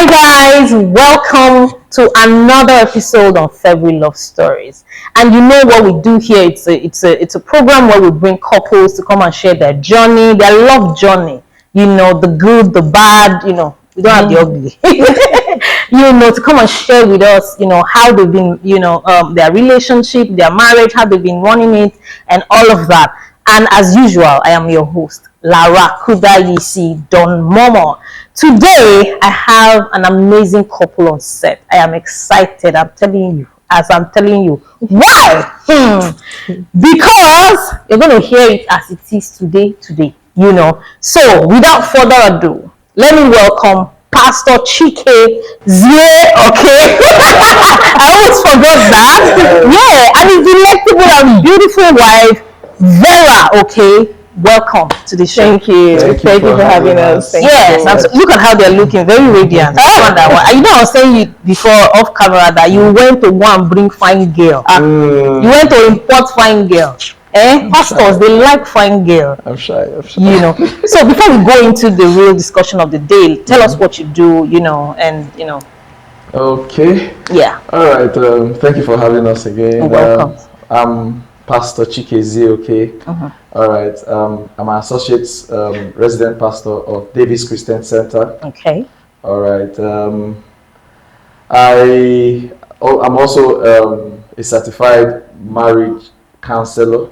Hi guys, welcome to another episode of February Love Stories. And you know what we do here? It's a program where we bring couples to come and share their journey, their love journey. You know, the good, the bad. You know, we don't have the ugly. You know, to come and share with us. You know how they've been. You know, their relationship, their marriage, how they've been running it, and all of that. And as usual, I am your host, Lara Kudayisi Don Momo. Today, I have an amazing couple on set. I am excited. I'm telling you. Why? Because you're going to hear it as it is today. You know. So, without further ado, let me welcome Pastor Chike Zie, okay? I almost forgot that. Yeah, and his delectable and beautiful wife, Vera, okay? Welcome to the show. Thank you. Thank you for having us. Yes, look at how they're looking, very radiant. You know, I was saying you before off camera that you went to go and bring fine girl. You went to import fine girl. Pastors, they like fine girl. I'm shy. You know. So before we go into the real discussion of the day, tell us what you do, you know, and you know. Okay. Yeah. All right. Thank you for having us again. You're welcome. I'm Pastor Chike Zie, okay? All right. I'm an associate resident pastor of Davis Christian Center. Okay. All right. I'm also a certified marriage counselor.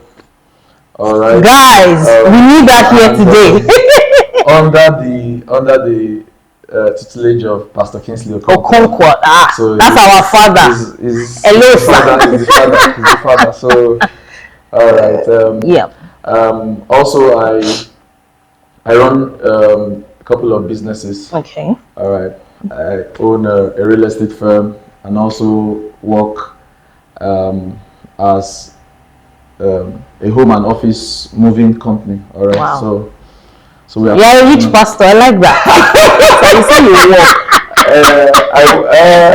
All right. Guys, we need that here today. under the tutelage of Pastor Kingsley Okonkwo. So that's our father. Hello, sir. He's the father. So, all right. Yeah. Also, I run a couple of businesses. Okay. All right. I own a real estate firm and also work as a home and office moving company. All right. Wow. So we are. You're a rich pastor. I like that. So you say you work.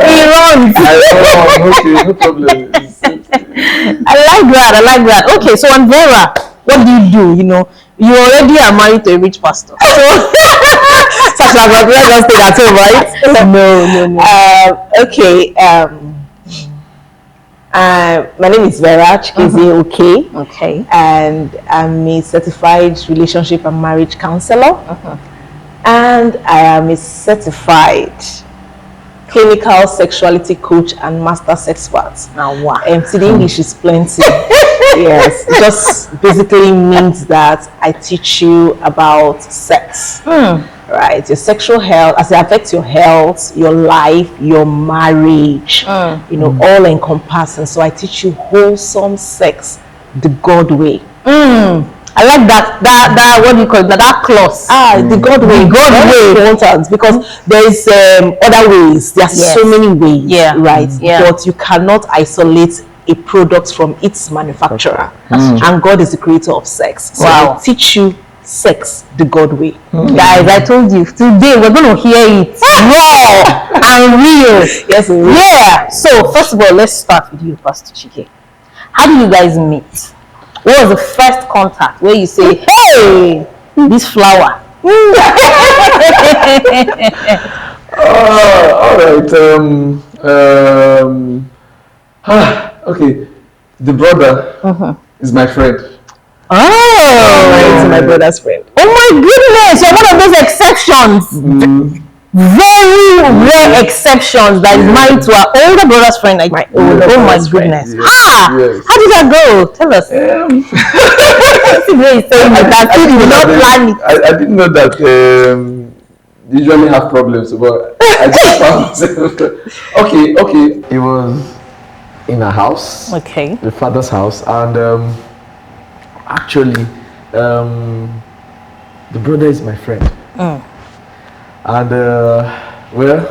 He runs. Okay, no problem. I like that. Okay, so and Vera, what do you do? You know, you already are married to a rich pastor. So such a let us stay at home, right? No. Okay. My name is Vera Chikeze Okay. and I'm a certified relationship and marriage counselor, and I am a certified clinical sexuality coach and master sex expert. Now, wow. The English is plenty. Yes, it just basically means that I teach you about sex. Right, your sexual health, as it affects your health, your life, your marriage, you know, all encompassing. So I teach you wholesome sex the God way. I like that what do you call it? That clause. The God way. God way. Important, because there's other ways. There's so many ways. Yeah. Right. Yeah. But you cannot isolate a product from its manufacturer. And God is the creator of sex. So Wow. I teach you sex the God way. Guys, I told you today we're going to hear it raw and real. Yes. Yeah. So first of all, let's start with you, Pastor Chike. How do you guys meet? What was the first contact where you say, "Hey, this flower"? All right. Okay. The brother is my friend. Oh, My brother's friend. oh my goodness! You're one of those exceptions. Very rare exceptions that is married to our older brother's friend. Like my older. Oh my goodness! Yes. How did that go? Tell us. I didn't know that usually have problems, but I just found myself. Okay. It was in a house. Okay. The father's house, and actually, the brother is my friend. And well,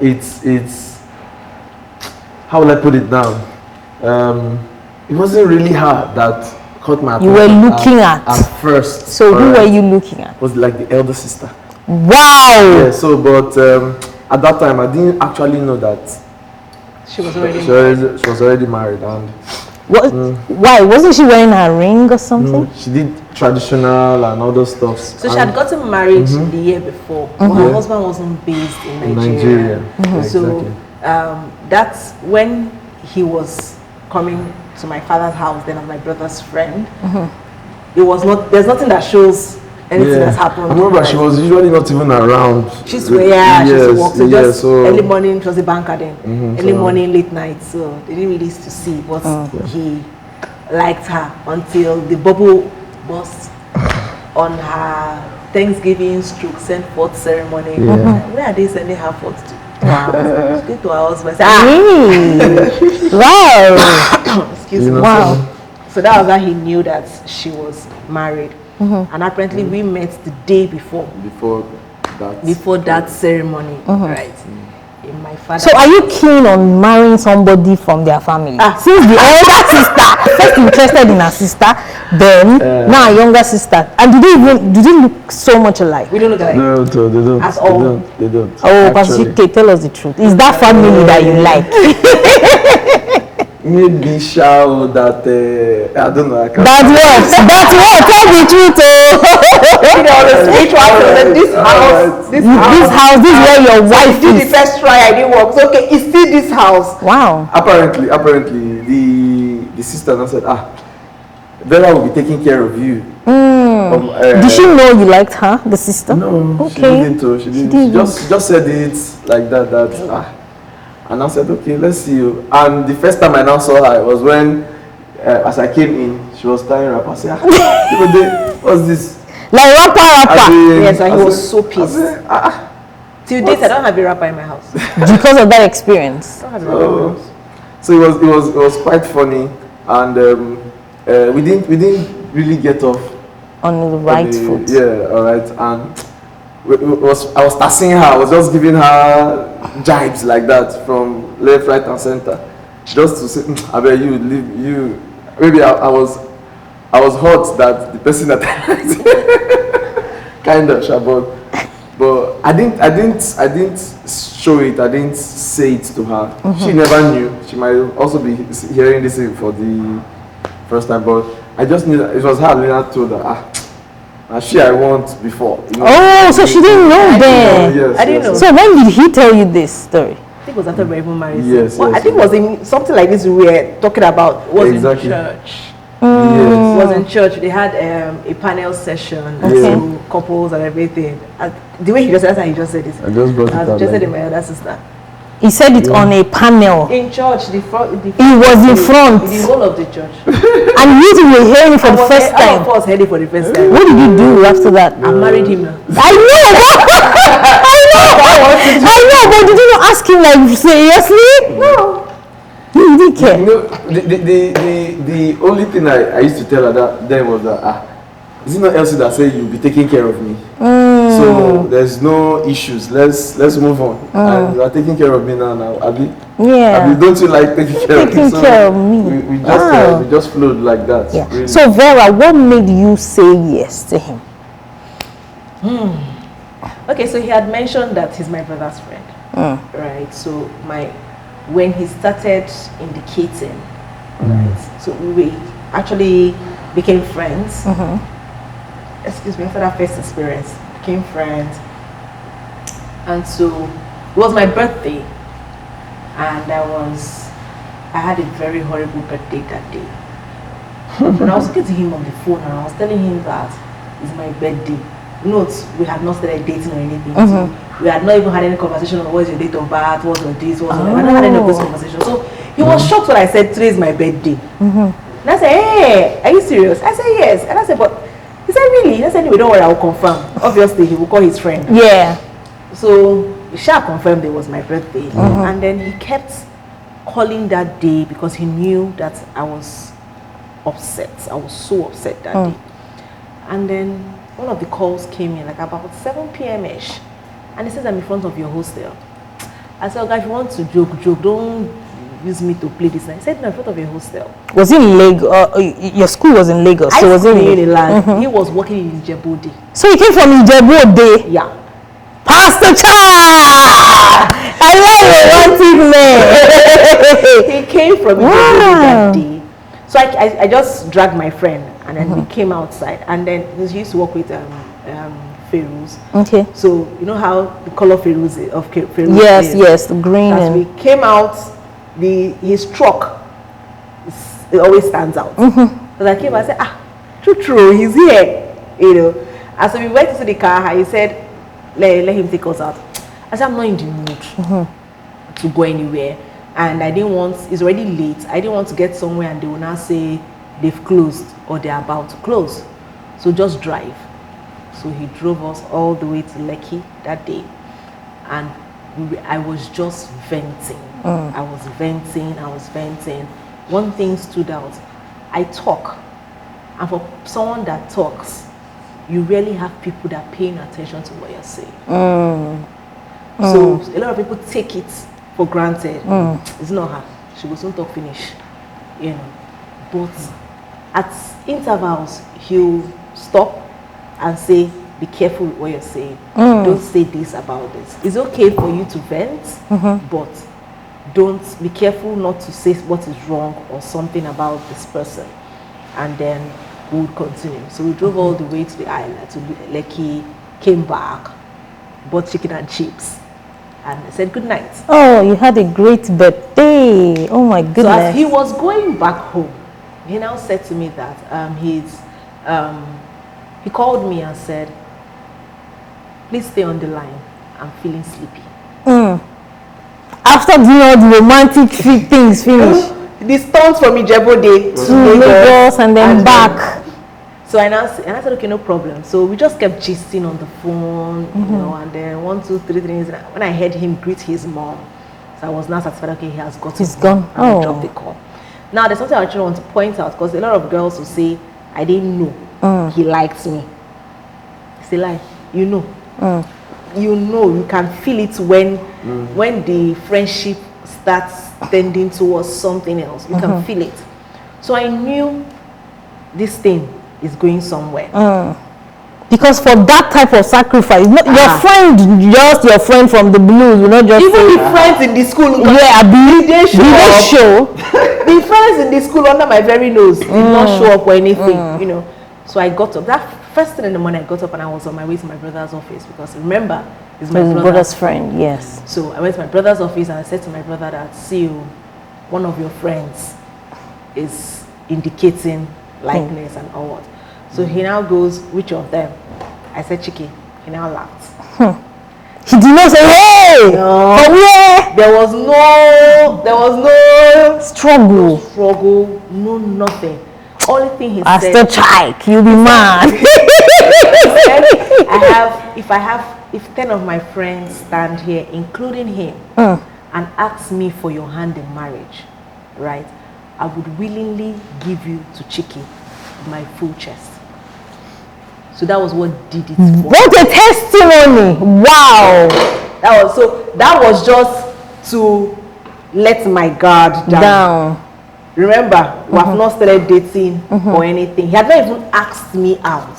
it's how will I put it down? It wasn't really her that caught my attention. You were looking at first. So who were you looking at? Was like the elder sister. Wow. Yeah. So, but at that time, I didn't actually know that She was already she was already married, and What? Why wasn't she wearing a ring or something? she did. traditional and all those stuff. So she had gotten married the year before, but her husband wasn't based in Nigeria. So Exactly. that's when he was coming to my father's house, then as my brother's friend. It was not, there's nothing that shows anything that's happened. I remember she was usually not even around. She's she used to work. So just so early morning, she was a banker then. Early morning, late night. So they didn't really used to see, but he liked her until the bubble burst on her Thanksgiving stroke sent forth ceremony. Where are they sending her forth to? Wow. She came to her husband. Wow. Excuse me. Wow. So that was how he knew that she was married. And apparently we met the day before that ceremony, right? In my father. So are you keen on marrying somebody from their family? Since the older sister first interested in her sister, then now a younger sister, and do they look so much alike? We don't look alike. No, they don't. At all. They don't. Oh, Pastor, tell us the truth. Is that family that you like? Maybe shout that I don't know. That's what. Tell the truth, You know, the spiritual this house, this is where your wife did the is. first try, I didn't work. So okay, it's still this house. Wow. Apparently, the sister now said, Vera will be taking care of you. Did she know you liked her, the sister? No, Okay. she didn't. She didn't. She just said it like that. And I said, okay, let's see you. And the first time I now saw her was when, as I came in, she was tying up. I said, what's this? Like rapper. Yes, and he was so pissed. Till date, I don't have a rapper in my house. Because of that experience. I don't have a rapper in my house. So it was quite funny, and we didn't really get off On the right foot. Yeah, all right, and I was tassing her. I was just giving her jibes like that from left, right, and center, just to say, I bet you leave you. Maybe I was hot that the person that kind of but I didn't show it. I didn't say it to her. She never knew. She might also be hearing this for the first time, but I just knew that it was her. Lena told her, I want before. So she didn't know then. Yes, I didn't know. So when did he tell you this story? I think it was after we were even married. Yes, Well, yes, I think it was in something like this we were talking about. It was Exactly. in church. Yes. It was in church. They had a panel session to couples and everything. The way he just said it, I just brought it I out. just said like it my other sister. He said it on a panel. In church, he was in front. In the whole of the church. And you two were hearing it for the first All time. of us heard it for the first time. What did you do after that? I married him now. I know, but did you not ask him like seriously? No. You didn't care. The only thing I used to tell her then was that is it not Elsie that said you'll be taking care of me? So there's no issues. Let's move on. And you are taking care of me now. Abi, don't you like taking care of me? Taking care of me. We just flowed like that. Yeah. Really. So Vera, what made you say yes to him? Okay, so he had mentioned that he's my brother's friend. Right. So when he started indicating, right, so we actually became friends. Excuse me, after that first experience, became friends. And so it was my birthday, and I had a very horrible birthday that day. And I was talking to him on the phone, and I was telling him that it's my birthday. Note, we had not started dating or anything. So we had not even had any conversation on what's your date of birth, what's your this, what's your... I never had any of those conversations. So he was shocked when I said, today is my birthday. And I said, hey, are you serious? I said, yes. And I said, but... He said, really? I said, anyway, don't worry, I will confirm. Obviously, he will call his friend. Yeah. So Sha confirmed it was my birthday. And then he kept calling that day because he knew that I was upset. I was so upset that day. And then one of the calls came in like about 7 p.m.-ish. And he says, I'm in front of your hostel. I said, okay, if you want to joke, don't use me to play this. And he said, no, in front of your hostel. Was it in Lagos? Your school was in Lagos. So was it in land. He was working in Ijebu-Ode. So he came from Ijebu-Ode? Yeah. Pastor Cha! I love a romantic man. He came from Ijebu-Ode that day. So I just dragged my friend and then we came outside, and then he used to work with Feroz. Okay. So you know how the color Feroz of Feroz Yes, is. yes, the green. As we came out, his truck it always stands out. So I came, I said, true, he's here, you know. And so we went to the car. He said, let him take us out. I said, I'm not in the mood to go anywhere, and I didn't want. It's already late. I didn't want to get somewhere and they will now say they've closed or they're about to close. So just drive. So he drove us all the way to Lekki that day, and I was just venting. I was venting. One thing stood out. I talk, and for someone that talks, you really have people that are paying attention to what you're saying. So a lot of people take it for granted. It's not her. She will soon talk finish, you know. But at intervals, he'll stop and say, be careful with what you're saying. Don't say this about this. It's okay for you to vent, but don't be careful not to say what is wrong or something about this person. And then we would continue. So we drove all the way to the island, to Lekki, came back, bought chicken and chips, and I said good night. Oh, you had a great birthday. Oh my goodness. So as he was going back home, he now said to me that he called me and said, please stay on the line. I'm feeling sleepy. After doing all the romantic things finish. The stunts from Ijebu To Lagos and then back. So I said, okay, no problem. So we just kept gisting on the phone, you know, and then 1, 2, 3 things. When I heard him greet his mom, so I was now satisfied, okay, he has got He's gone. And I dropped the call. Now, there's something I actually want to point out, because a lot of girls will say, I didn't know he liked me. It's a lie. You know. You know, you can feel it when the friendship starts tending towards something else. You can feel it. So I knew this thing is going somewhere. Because for that type of sacrifice, your friend, just your friend from the blues, you know, just even say, the friends in the school, yeah, I believe they show. The friends in the school under my very nose did not show up or anything, you know. So I got up. That first thing in the morning, I got up and I was on my way to my brother's office, because remember, it's my brother's friend, yes. So I went to my brother's office and I said to my brother that, see you, one of your friends is indicating likeness and all what. So he now goes, which of them? I said, Chiki. He now laughed. He did not say, hey! No. From where? There was no struggle, no nothing. Only thing he said, Pastor Chike, you'll be mad. if 10 of my friends stand here, including him, and ask me for your hand in marriage, right, I would willingly give you to Chiki my full chest. So that was what did it for. What a testimony! Wow! That was just to let my guard down. Remember, we have not started dating or anything. He had not even asked me out.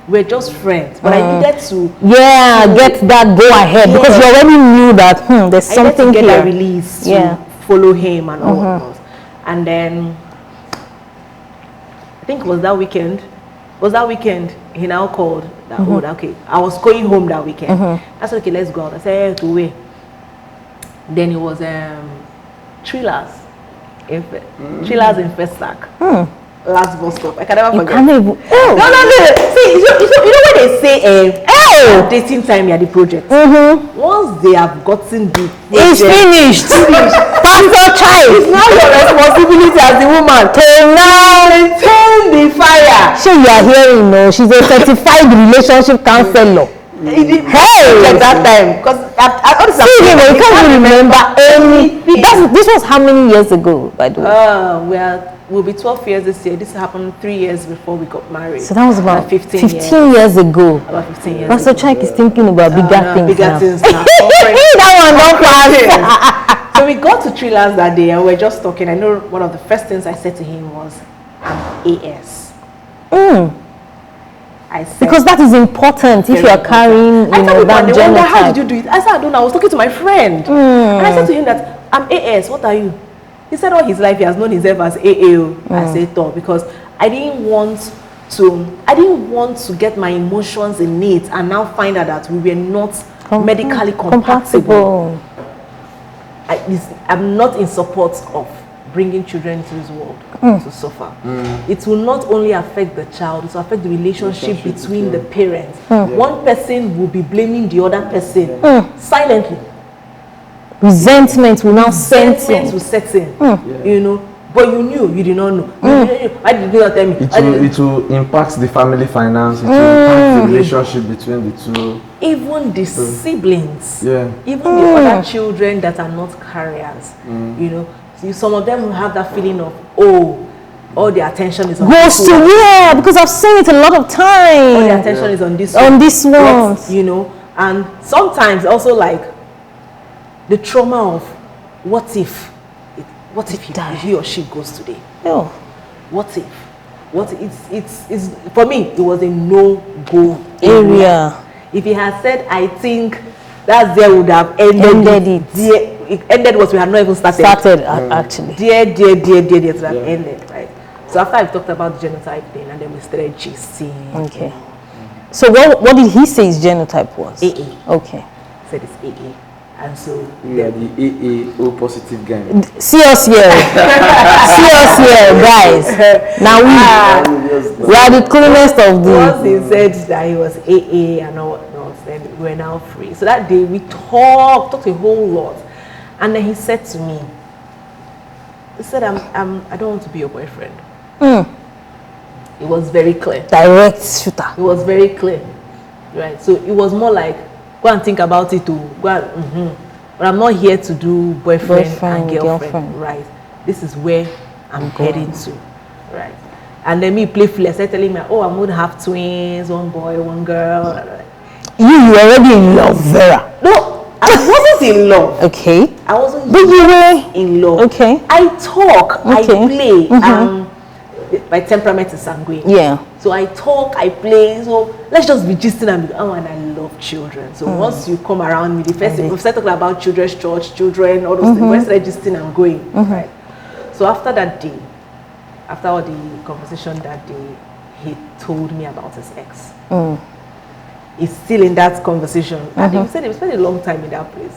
We're just friends, but I needed to get that go ahead, because you already knew that there's something I needed to get here. a release to follow him and all that. And then I think it was that weekend he now called that okay, I was going home that weekend. I said, okay, let's go out. I said, to where? Then it was Thrillers in Festac. Last bus stop. I can never forget. No. See, you know when they say dating time, yeah, the project. Once they have gotten the project, it's finished. Pastor Chike, it's now your responsibility as the woman to now maintain the fire. So you are hearing, no? She's a certified relationship counselor. At that time, because you can't even remember anything. This was how many years ago, by the way? We'll be 12 years this year. This happened 3 years before we got married. So that was about 15 years ago. About 15 years Pastor ago. Chike is thinking about bigger things now. That one don't pass. So we got to Thrillers that day and we were just talking. I know one of the first things I said to him was, I'm AS. I said, because that is important if you are carrying, that genotype. How did you do it? I said, I don't know. I was talking to my friend. And I said to him that, I'm AS. What are you? He said all his life he has known himself as AAO. I said, because I didn't want to get my emotions in it and now find out that we were not medically compatible. I'm not in support of bringing children into this world to suffer. It will not only affect the child, it will affect the relationship between the parents. One person will be blaming the other person silently. Resentment will now set in. You know, but you did not know. Why did you not tell me? It will impact the family finance, it will impact the relationship between the two. Even the siblings, even the other children that are not carriers, you know. So some of them will have that feeling of, all the attention is on goes this to one. because I've seen it a lot of times. All the attention is on this one. You know, and sometimes also like the trauma of what if he or she goes today? What if? It's for me it was a no-go area. If he had said, I think that there would have ended it. It ended what we had not even started actually. Dear, it would have ended, right? So after I talked about the genotype thing, and then we started gisting. Okay. So what did he say his genotype was? AA. Okay. Said it's AA. And so we are the AA O positive gang. See us here. See us here, guys. Now we are the cleanest of the. Once he said that he was AA and all whatnot, then we were now free. So that day we talked a whole lot. And then he said to me, he said, I don't want to be your boyfriend. It was very clear. Direct shooter. It was very clear. Right. So it was more like, go and think about it too. But I'm not here to do boyfriend and girlfriend. Right. This is where I'm heading to. Right. And then me playfully, I started telling me, I'm going to have twins, one boy, one girl. You were already in love, Vera. No. I wasn't in love. Okay. I wasn't. But you were in love. Okay. I talk. I play. My temperament is sanguine. Yeah. So I talk. I play. So let's just be gisting and and I love children. So once you come around me, the first thing we started talking about children's church, children, all those things. When I started gisting and going, right. So after that day, after all the conversation that day, he told me about his ex. Is still in that conversation. And he said he spent a long time in that place.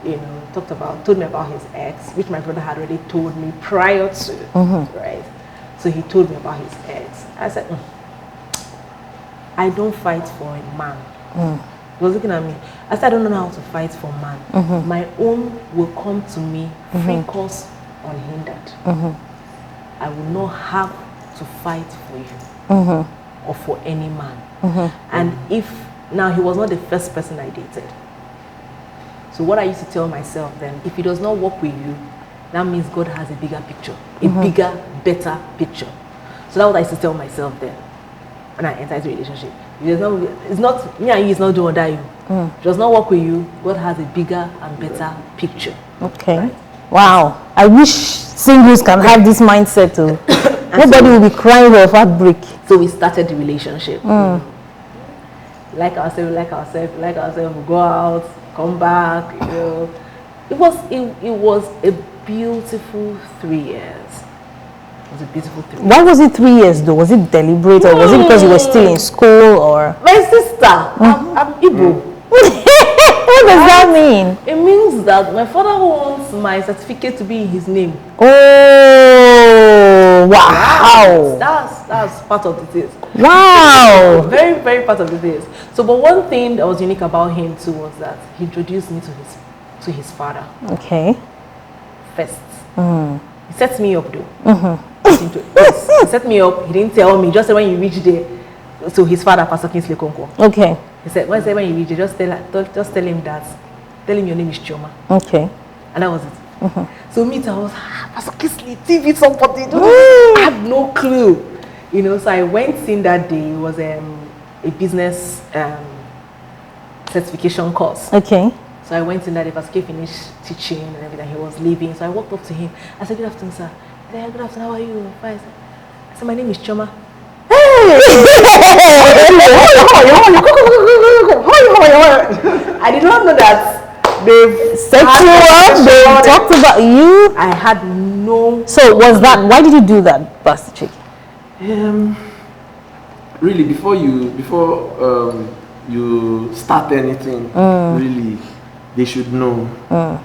You know, told me about his ex, which my brother had already told me prior to, right? So he told me about his ex. I said, I don't fight for a man. He was looking at me. I said, I don't know how to fight for a man. My own will come to me, free course, unhindered. I will not have to fight for you or for any man. And now he was not the first person I dated. So what I used to tell myself then, if he does not work with you, that means God has a bigger picture, a bigger, better picture. So that's what I used to tell myself then when I entered the relationship. It's not me and you, it's not do or die you. It does not work with you, God has a bigger and better picture. Okay. Right? Wow. I wish singles can have this mindset too. Nobody will be crying of heartbreak. So we started the relationship. Like ourselves, we go out, come back, you know. It was a beautiful 3 years. It was a beautiful 3 years. Why was it 3 years though? Was it deliberate or was it because you were still in school or? My sister, I'm Igbo. What does that mean? It means that my father wants my certificate to be in his name. Oh, wow. That's part of the things. Wow. Very, very part of the things. So, but one thing that was unique about him too was that he introduced me to his father. Okay. First. He set me up though. He set me up. He didn't tell me. Just said when you reach there. So his father, Pastor Kingsley Konko. Okay. He said when you reach there, just tell him that. Tell him your name is Chioma. Okay. And that was it. So me, I was Pastor Kingsley TV somebody. I had no clue. You know, so I went in that day. It was a business certification course. Okay. So I went in that day. Pastor K finished teaching and everything. He was leaving. So I walked up to him. I said, "Good afternoon, sir." He said, "Good afternoon. How are you?" I said, "My name is Chioma." I did not know that they've set you up. They talked about you. I had no. So was that? Why did you do that, Pastor Chiki? Really, before you start anything, really, they should know. Who are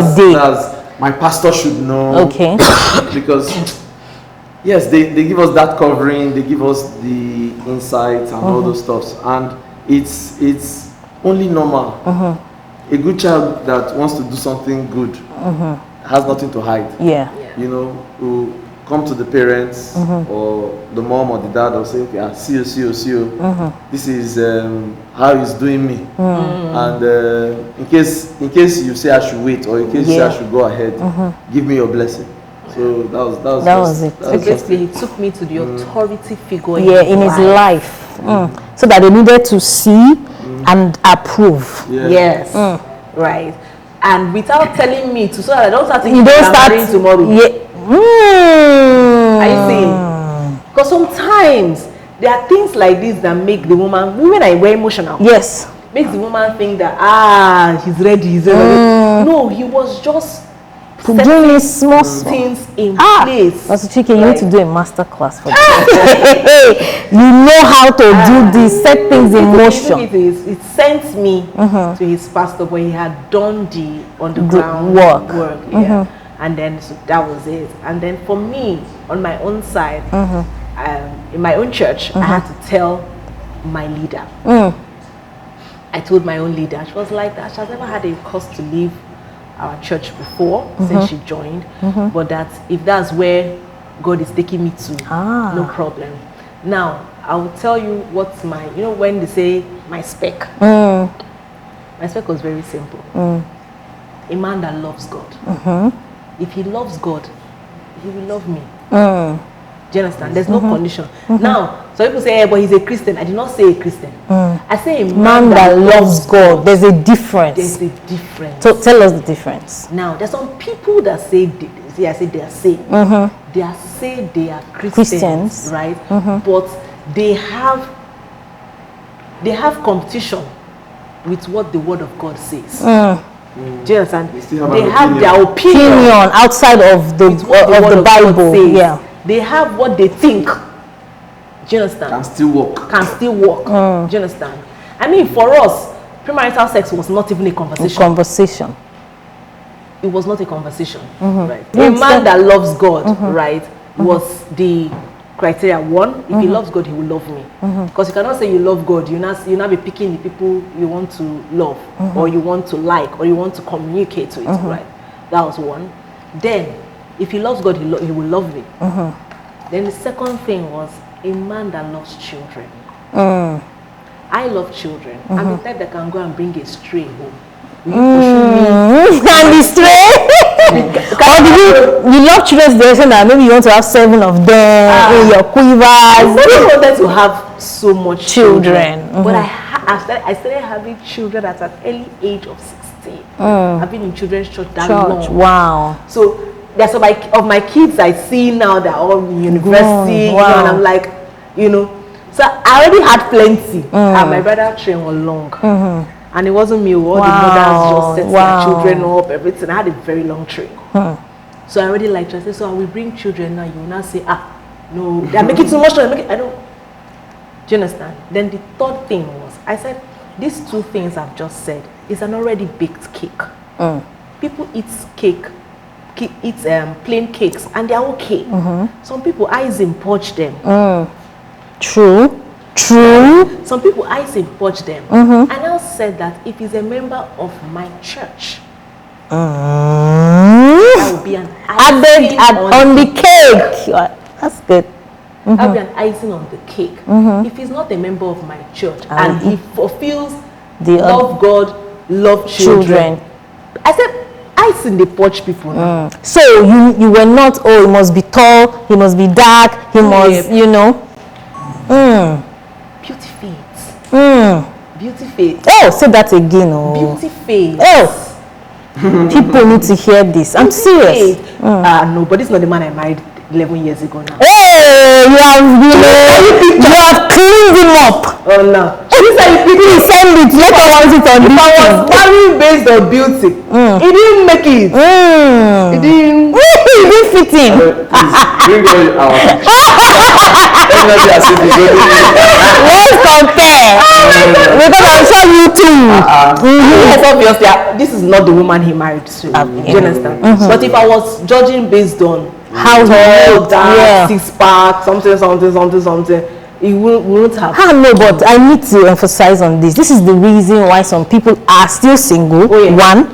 the they? My pastor should know. Okay. Because yes, they give us that covering, they give us the insights and all those stuffs, and it's only normal. A good child that wants to do something good has nothing to hide. Yeah. You know, who come to the parents or the mom or the dad or say, okay, see you. This is how he's doing me. And in case you say I should wait, or in case you say I should go ahead, give me your blessing. So that was it. So basically, he took me to the authority figure in his life. So that they needed to see and approve. Yeah. Yes. Right. And without telling me to, so that I don't start thinking You don't I'm start marrying tomorrow. Yeah. Are you seeing? Because sometimes there are things like this that make the women are very emotional. Yes. Makes the woman think that he's ready. No, he was just Doing it small things in place. Pastor Chike, you need to do a master class for that. You know how to do this, set things in motion. It sent me to his pastor where he had done the underground work. Yeah. And then so that was it. And then for me, on my own side, in my own church, I had to tell my leader. I told my own leader. She was like that. She has never had a cause to leave our church before since she joined, but that if that's where God is taking me to, no problem. Now I will tell you what's my, when they say my spec, my spec was very simple. A man that loves God. If he loves God, he will love me. Do you understand? There's no condition. Now, some people say, hey, but he's a Christian. I did not say a Christian. I say a man that loves God. There's a difference. There's a difference. So tell us the difference. Now, there's some people that say, they are saved. They are say they are Christians. Right? But they have competition with what the Word of God says. Do you understand? They have their opinion outside of the Bible. Yeah. They have what they think. Do you understand? Can still work. Do you understand? I mean, for us, premarital sex was not even a conversation. It was not a conversation. Right? A man that loves God, right, was the criteria. One, if he loves God, he will love me. Because you cannot say you love God, you not be picking the people you want to love, or you want to like, or you want to communicate to it, right? That was one. Then, if he loves God, he will love me. Then the second thing was a man that loves children. I love children. I'm the type that can go and bring a stray home. Will you pursue me? And the stray? Or you love children, that maybe you want to have 7 of them in your quivers. I never wanted to have so much children. But I started having children at an early age of 16. I've been in children's church that long. Wow. So there's some of my kids I see now that are all in university, and I'm like, so I already had plenty. And my brother train was long. And it wasn't me, all the mothers just set their children up, everything. I had a very long train. So I already liked it. I said, so I will bring children now. You will not say, no, they're making too much. I don't. Do you understand? Then the third thing was, I said, these 2 things I've just said is an already baked cake. People eat cake, plain cakes, and they're okay. Some people ice and poach them. True. Some people ice and poach them. I now said that if he's a member of my church, that will be an icing on the cake. That's good. That will be an icing on the cake. If he's not a member of my church and he fulfills love God, love children, I said, ice in the porch people now. So you were not, he must be tall, he must be dark, he must, Beauty face. Oh, say that again. Beauty face. People need to hear this. I'm serious. No, but this is not the man I married 11 years ago now. Hey, you have cleaned him up. Oh no. Please send it. Let us put it on this. I was married based on beauty. He didn't make it. He didn't. you didn't fit in. Please bring all our energy as if you Let's compare. Because I'm sure you too. Yes, obviously, this is not the woman he married to. Do you understand? But if I was judging based on How he tall, looked, dark, yeah. 6-pack, something, he wouldn't have. No, but I need to emphasize on this. This is the reason why some people are still single. Oh, yeah. 1.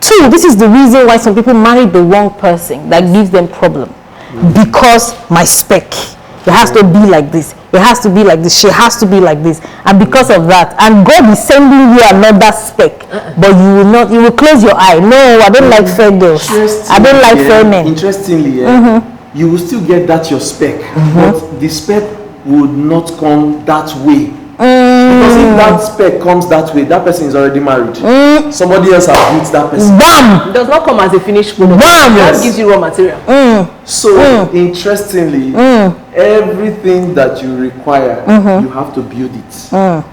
2, this is the reason why some people marry the wrong person that gives them problem. Because my spec, it has to be like this. It has to be like this. She has to be like this. And because of that, and God is sending you another spec, but you will not. You will close your eye. No, I don't like fair girls. I don't like fair men. Interestingly, you will still get that your spec, but the spec would not come that way. Because if that spec comes that way, that person is already married. Somebody else has beat that person. Bam! It does not come as a finished product. Bam! That gives you raw material. So interestingly, everything that you require, you have to build it. You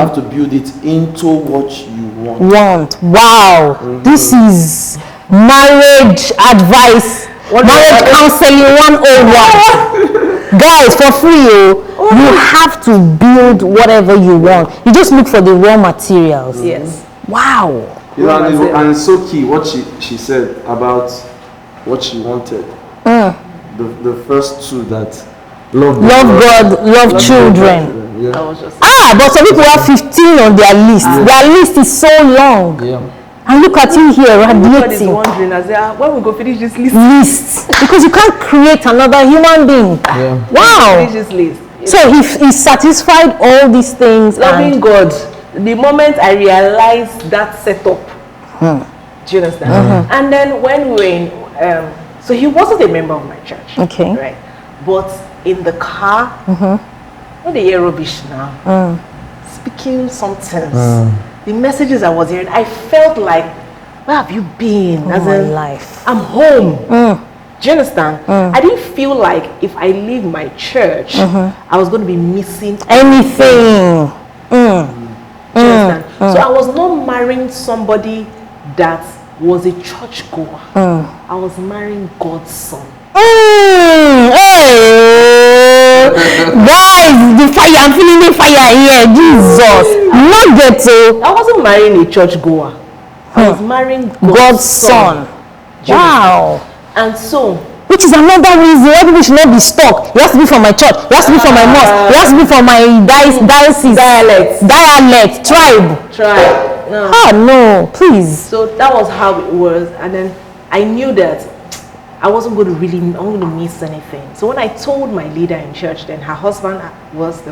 have to build it into what you want. Wow, this is marriage advice, marriage counseling 101. Guys, for free, you have to build whatever you want. You just look for the raw materials. Yes. Wow. You know, and it's so key what she said about what she wanted. The first two that love God, love children. Yeah. I was just But some people have 15 on their list. Their list is so long. Yeah. And look at you here, everybody is radiating. wondering as when we go finish this list. Because you can't create another human being. Yeah. Wow. Finish this list. So he satisfied all these things. Loving and God. The moment I realized that setup, do you understand? And then when we were in, so he wasn't a member of my church. Okay. Right. But in the car, when they hear rubbish now, speaking some sense, the messages I was hearing, I felt like, where have you been? my life. I'm home. Do you understand? I didn't feel like if I leave my church, I was going to be missing Anything. Do you understand? So I was not marrying somebody that was a church goer. I was marrying God's son. Hey. Guys, the fire, I'm feeling the fire here. Jesus. Not ghetto. I wasn't marrying a church goer. I was marrying God's son. Do you Wow. And so, Which is another reason why people should not be stuck. It has to be from my church. It has to be from my mosque. It has to be from my diocese. Dialect. Tribe. no. No, please. So that was how it was. And then I knew that I wasn't going to miss anything. So when I told my leader in church, then her husband was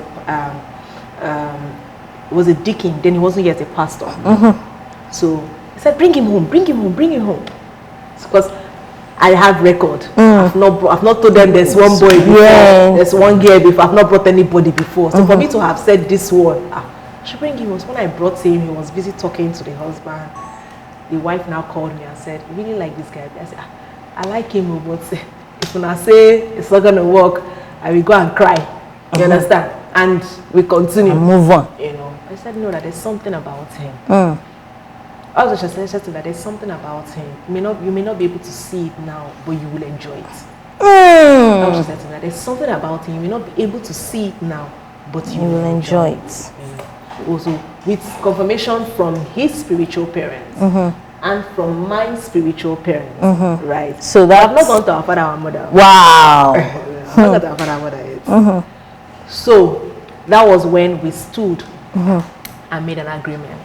a deacon, then he wasn't yet a pastor. So he said, bring him home. Because I have record. I've not told them there's one boy before, there's one girl before. I've not brought anybody before. So for me to have said this word, I should bring him. When I brought him, he was busy talking to the husband. The wife now called me and said, I really like this guy. I said, I like him, but if when I say it's not gonna work, I will go and cry. You understand? And we continue. And move on. You know. I said no, that there's something about him. I was just saying that there's something about him. You may not be able to see it now, but you will enjoy it. I was just saying that there's something about him. You may not be able to see it now, but you will enjoy it. You know. Also, with confirmation from his spiritual parents and from my spiritual parents, right? So that's... I've not gone to our father or mother. Wow. I've not gone to our father or mother yet. So that was when we stood and made an agreement.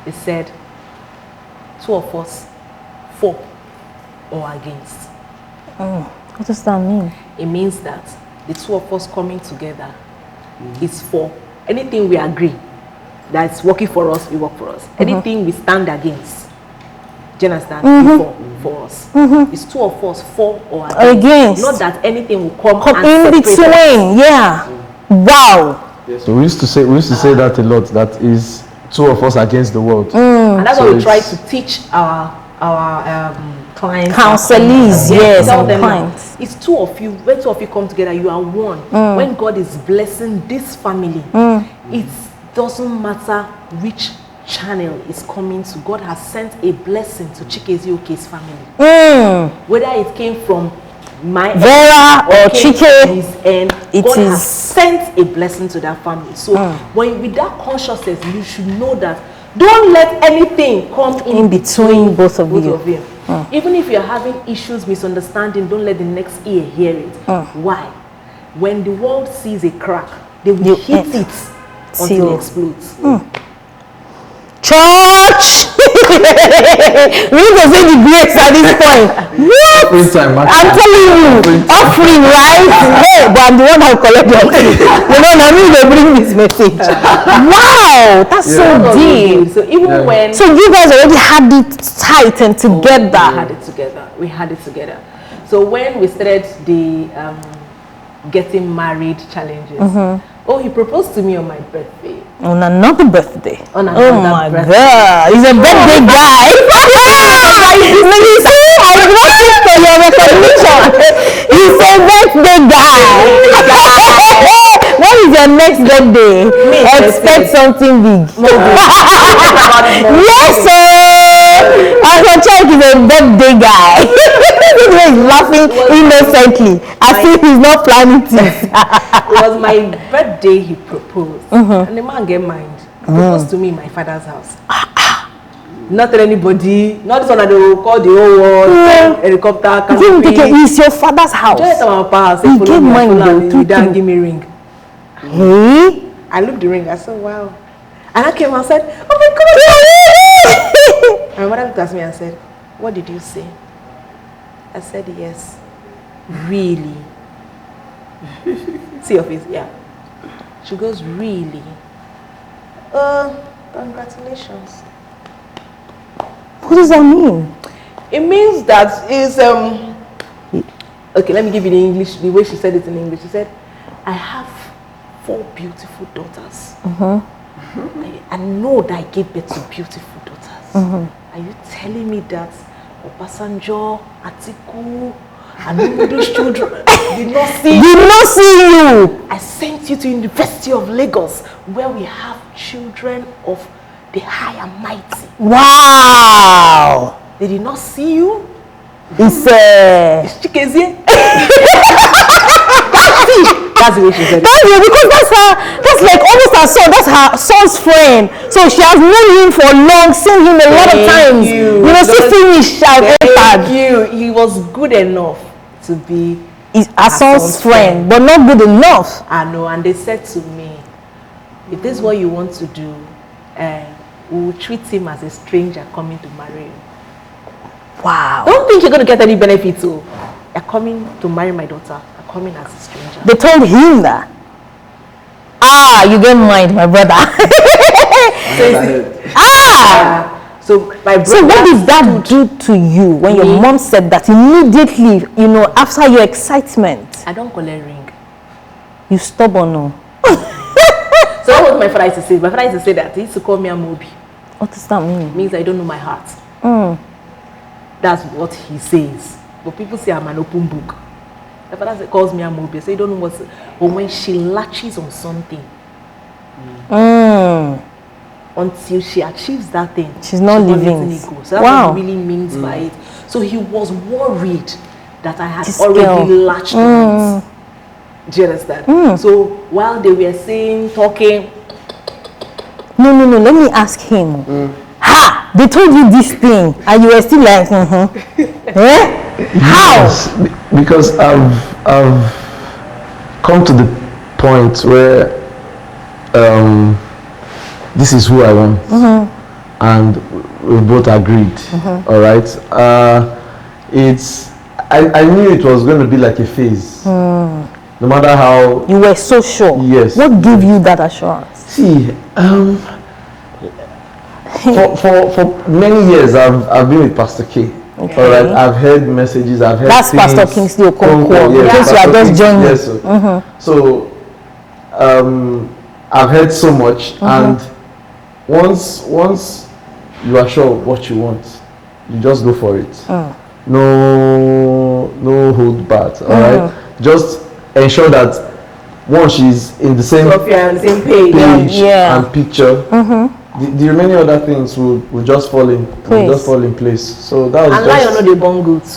They said, 2 of us, 4 or against. What does that mean? It means that the 2 of us coming together is 4. Anything we agree that's working for us, we work for us. Anything we stand against, do you understand? For us. It's 2 of us, 4 or against. Not that anything will come and in between. Yeah. Wow. So we used to say that a lot. That is 2 of us against the world. And that's what we try to teach our clients, counselees, yes, tell them clients. It's 2 of you. When 2 of you come together, you are one. When God is blessing this family, it doesn't matter which channel is coming to, God has sent a blessing to Chikezie-Oke's family. Whether it came from my Vera end or came Chike, from his end, it God has is- sent a blessing to that family. So when with that consciousness, you should know that don't let anything come In between both of you. Even if you're having issues, misunderstanding, don't let the next ear hear it. Why? When the world sees a crack, they will You hit end. it until Till- it explodes. Church! We need to say the grace at this point. What? Offering time, Mark. I'm telling you, offering, right? Hey, but I'm the one that will collect your thing. You know, I mean, they bring this message. Wow, that's so That was deep. good. So even when So you guys already had it tight and we together. had it together, we had it together. So when we started the getting married challenges, oh, he proposed to me on my birthday. On another birthday. On Oh another my birthday. God, he's a birthday guy. Let me see. I'm waiting for your recognition. He's a birthday guy. When is your next birthday? Expect something big. Yes, sir. Uncle Chuck is a birthday guy. He's laughing innocently as if he's not planning this. It was my birthday he proposed. And the man get mind. He proposed to me in my father's house. Not tell anybody, not this one that they will call the whole world, helicopter, It's your father's house. Just at my papa house, He gave mine though, he too. didn't give me ring. Hey? I looked the ring, I said, wow. And I came and said, oh my God. And my mother looked at me and said, what did you say? I said, yes. Really? See your face, yeah. She goes, really? Congratulations. What does that mean? It means that is okay, let me give you the English, the way she said it in English. She said, I have 4 beautiful daughters. I know that I gave birth to beautiful daughters. Are you telling me that Obasanjo, Atiku, and all those children did not see you? Did not see you. I sent you to University of Lagos, where we have children of the high and mighty. Wow. They did not see you? It's It's Chikezie. That's the way she said it. Thank you, because that's like almost her son. That's her son's friend. So she has known him for long, seen him a lot of times. You know, see finish and Thank entered. you. He was good enough to be He's her son's friend, but not good enough. I know. And they said to me, if this is what you want to do, we will treat him as a stranger coming to marry you. Wow. Don't think you're going to get any benefits. You're coming to marry my daughter. You're coming as a stranger. They told him that. Ah, you get mind, my brother. So my brother. So what did that do to you when your Me? mom said that immediately, you know, after your excitement? I don't collect ring. You stubborn, no? So what was my father used to say? My father used to say that he used to call me a Mobi. What does that mean? It means I don't know my heart. That's what he says. But people say I'm an open book. My father calls me a Mobi. So you don't know what's. But when she latches on something, until she achieves that thing, She's not leaving. letting it go. So that's Wow. what he really means by it. So he was worried that I had This already girl. latched on it. Do you understand? So while they were saying, talking, No, let me ask him. Ha! They told you this thing, and you were still like, Eh? How? Yes, because I've come to the point where this is who I want, and we both agreed. All right. I knew it was going to be like a phase. No matter how. You were so sure. Yes. What gave you that assurance? See, for many years I've been with Pastor K. Okay. All right, I've heard messages. I've heard. That's things, Pastor Kingsley Okonkwo. Yes, In case you are Pastor just joining. Yes, sir. So, I've heard so much, and once you are sure of what you want, you just go for it. No hold back. All right, just ensure that once she's in the same so if you're on the same page, Yeah. and picture, the remaining other things will just fall in, place. So that was and just. lion no dey born goods.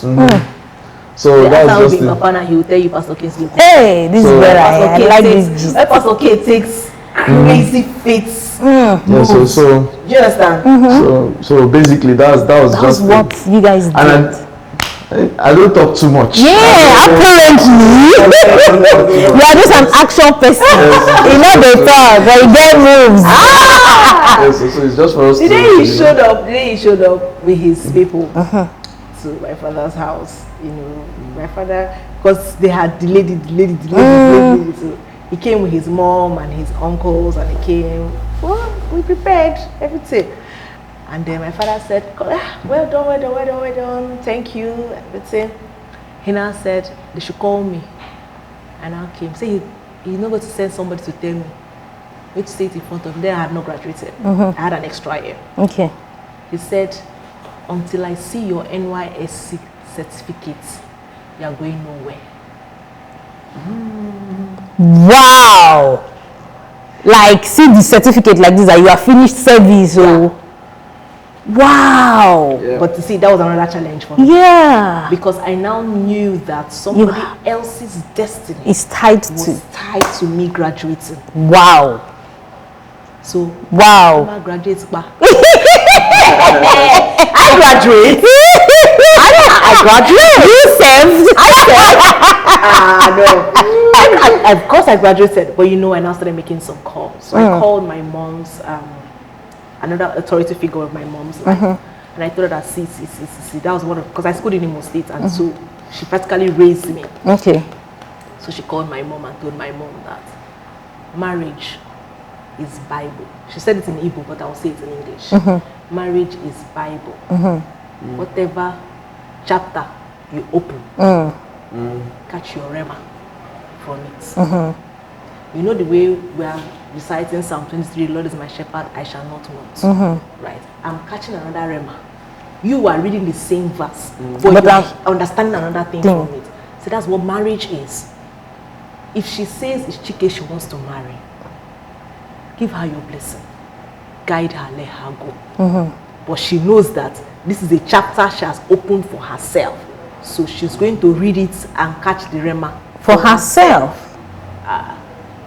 So that was just. Papa and he will tell you Pastor K sleep. Hey, this is where I like this gist. Pastor K takes crazy fates. Yeah, so Do you understand? so basically that was That's just what you guys did. and I don't talk too much. Yeah, apparently. You are just an action person. You know the talk, but you get moves. Yes, so it's just for us The to. day he showed up with his people to my father's house, my father, because they had delayed it. So he came with his mom and his uncles, and he came. Well, we prepared everything. And then my father said, well done, thank you, everything. He now said, they should call me. And I came. Say he's not going to send somebody to tell me which state in front of me. Then I had not graduated. I had an extra year. Okay. He said, until I see your NYSC certificate, you are going nowhere. Wow. Like, see the certificate like this, that you have finished service. Oh. Wow. Yeah. But you see, that was another challenge for me. Yeah. Because I now knew that somebody else's destiny It's tied was to. tied to me graduating. Wow. So, Wow. I graduate. I graduate. I graduate. You served. No. Of course I graduated, but I now started making some calls. So I called my mom's, another authority figure of my mom's life, and I told her that see, that was one of, because I schooled in Imo State, and so she practically raised me. Okay. So she called my mom and told my mom that marriage is Bible. She said it in Igbo, but I'll say it in English. Marriage is Bible. Whatever chapter you open, catch your rema from it. You know the way we are reciting Psalm 23, Lord is my shepherd, I shall not want. Right? I'm catching another rema. You are reading the same verse, but I'm understanding another thing from it. So that's what marriage is. If she says it's Chike she wants to marry, give her your blessing. Guide her, let her go. But she knows that this is a chapter she has opened for herself. So she's going to read it and catch the rema. For herself.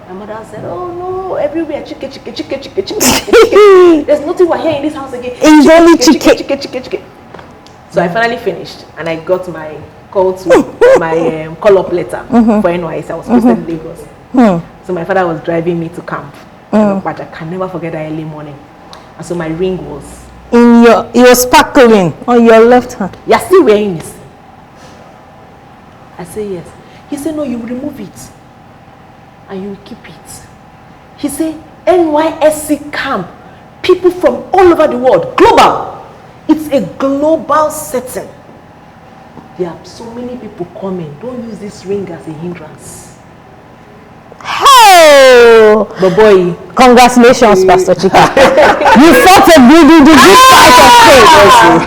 My mother said, oh no, everywhere Chike. There's nothing we're here in this house again. It's only Chike. So I finally finished and I got my call to my call-up letter for NYS. I was posted in Lagos. So my father was driving me to camp. But I can never forget that early morning. And so my ring was It was sparkling on your left hand. You're still wearing this? I say yes. He said, no, you remove it and you keep it. He said, NYSC camp, people from all over the world, global. It's a global setting. There are so many people coming. Don't use this ring as a hindrance. Hey! But boy, congratulations, Pastor Chika. You fought a good fight of faith.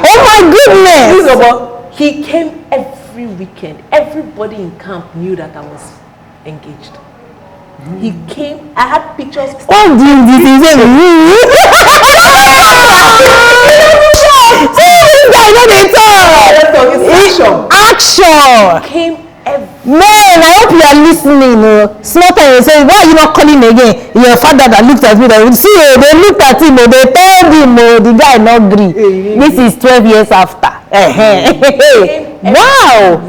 Oh my goodness! He came every weekend. Everybody in camp knew that I was engaged. He came. I had pictures. Stop doing Action! He came every. Man, I hope you are listening. Small time, you say, why are you not calling again? Your father that looked at me, they looked at him, they told him, the guy not agree. This is 12 years after. Wow!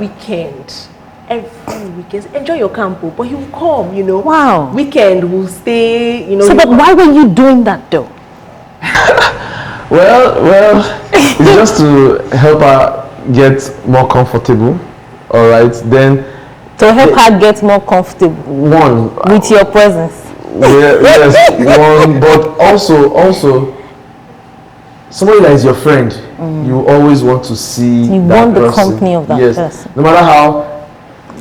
Every weekend. Enjoy your camp, but he will come, Wow. Weekend will stay, So, but why were you doing that though? Well, it's just to help her get more comfortable. All right, then. To help her get more comfortable. One. With your presence. Yes, one. But also, somebody that is your friend, you always want to see You that want the person. company of that person. No matter how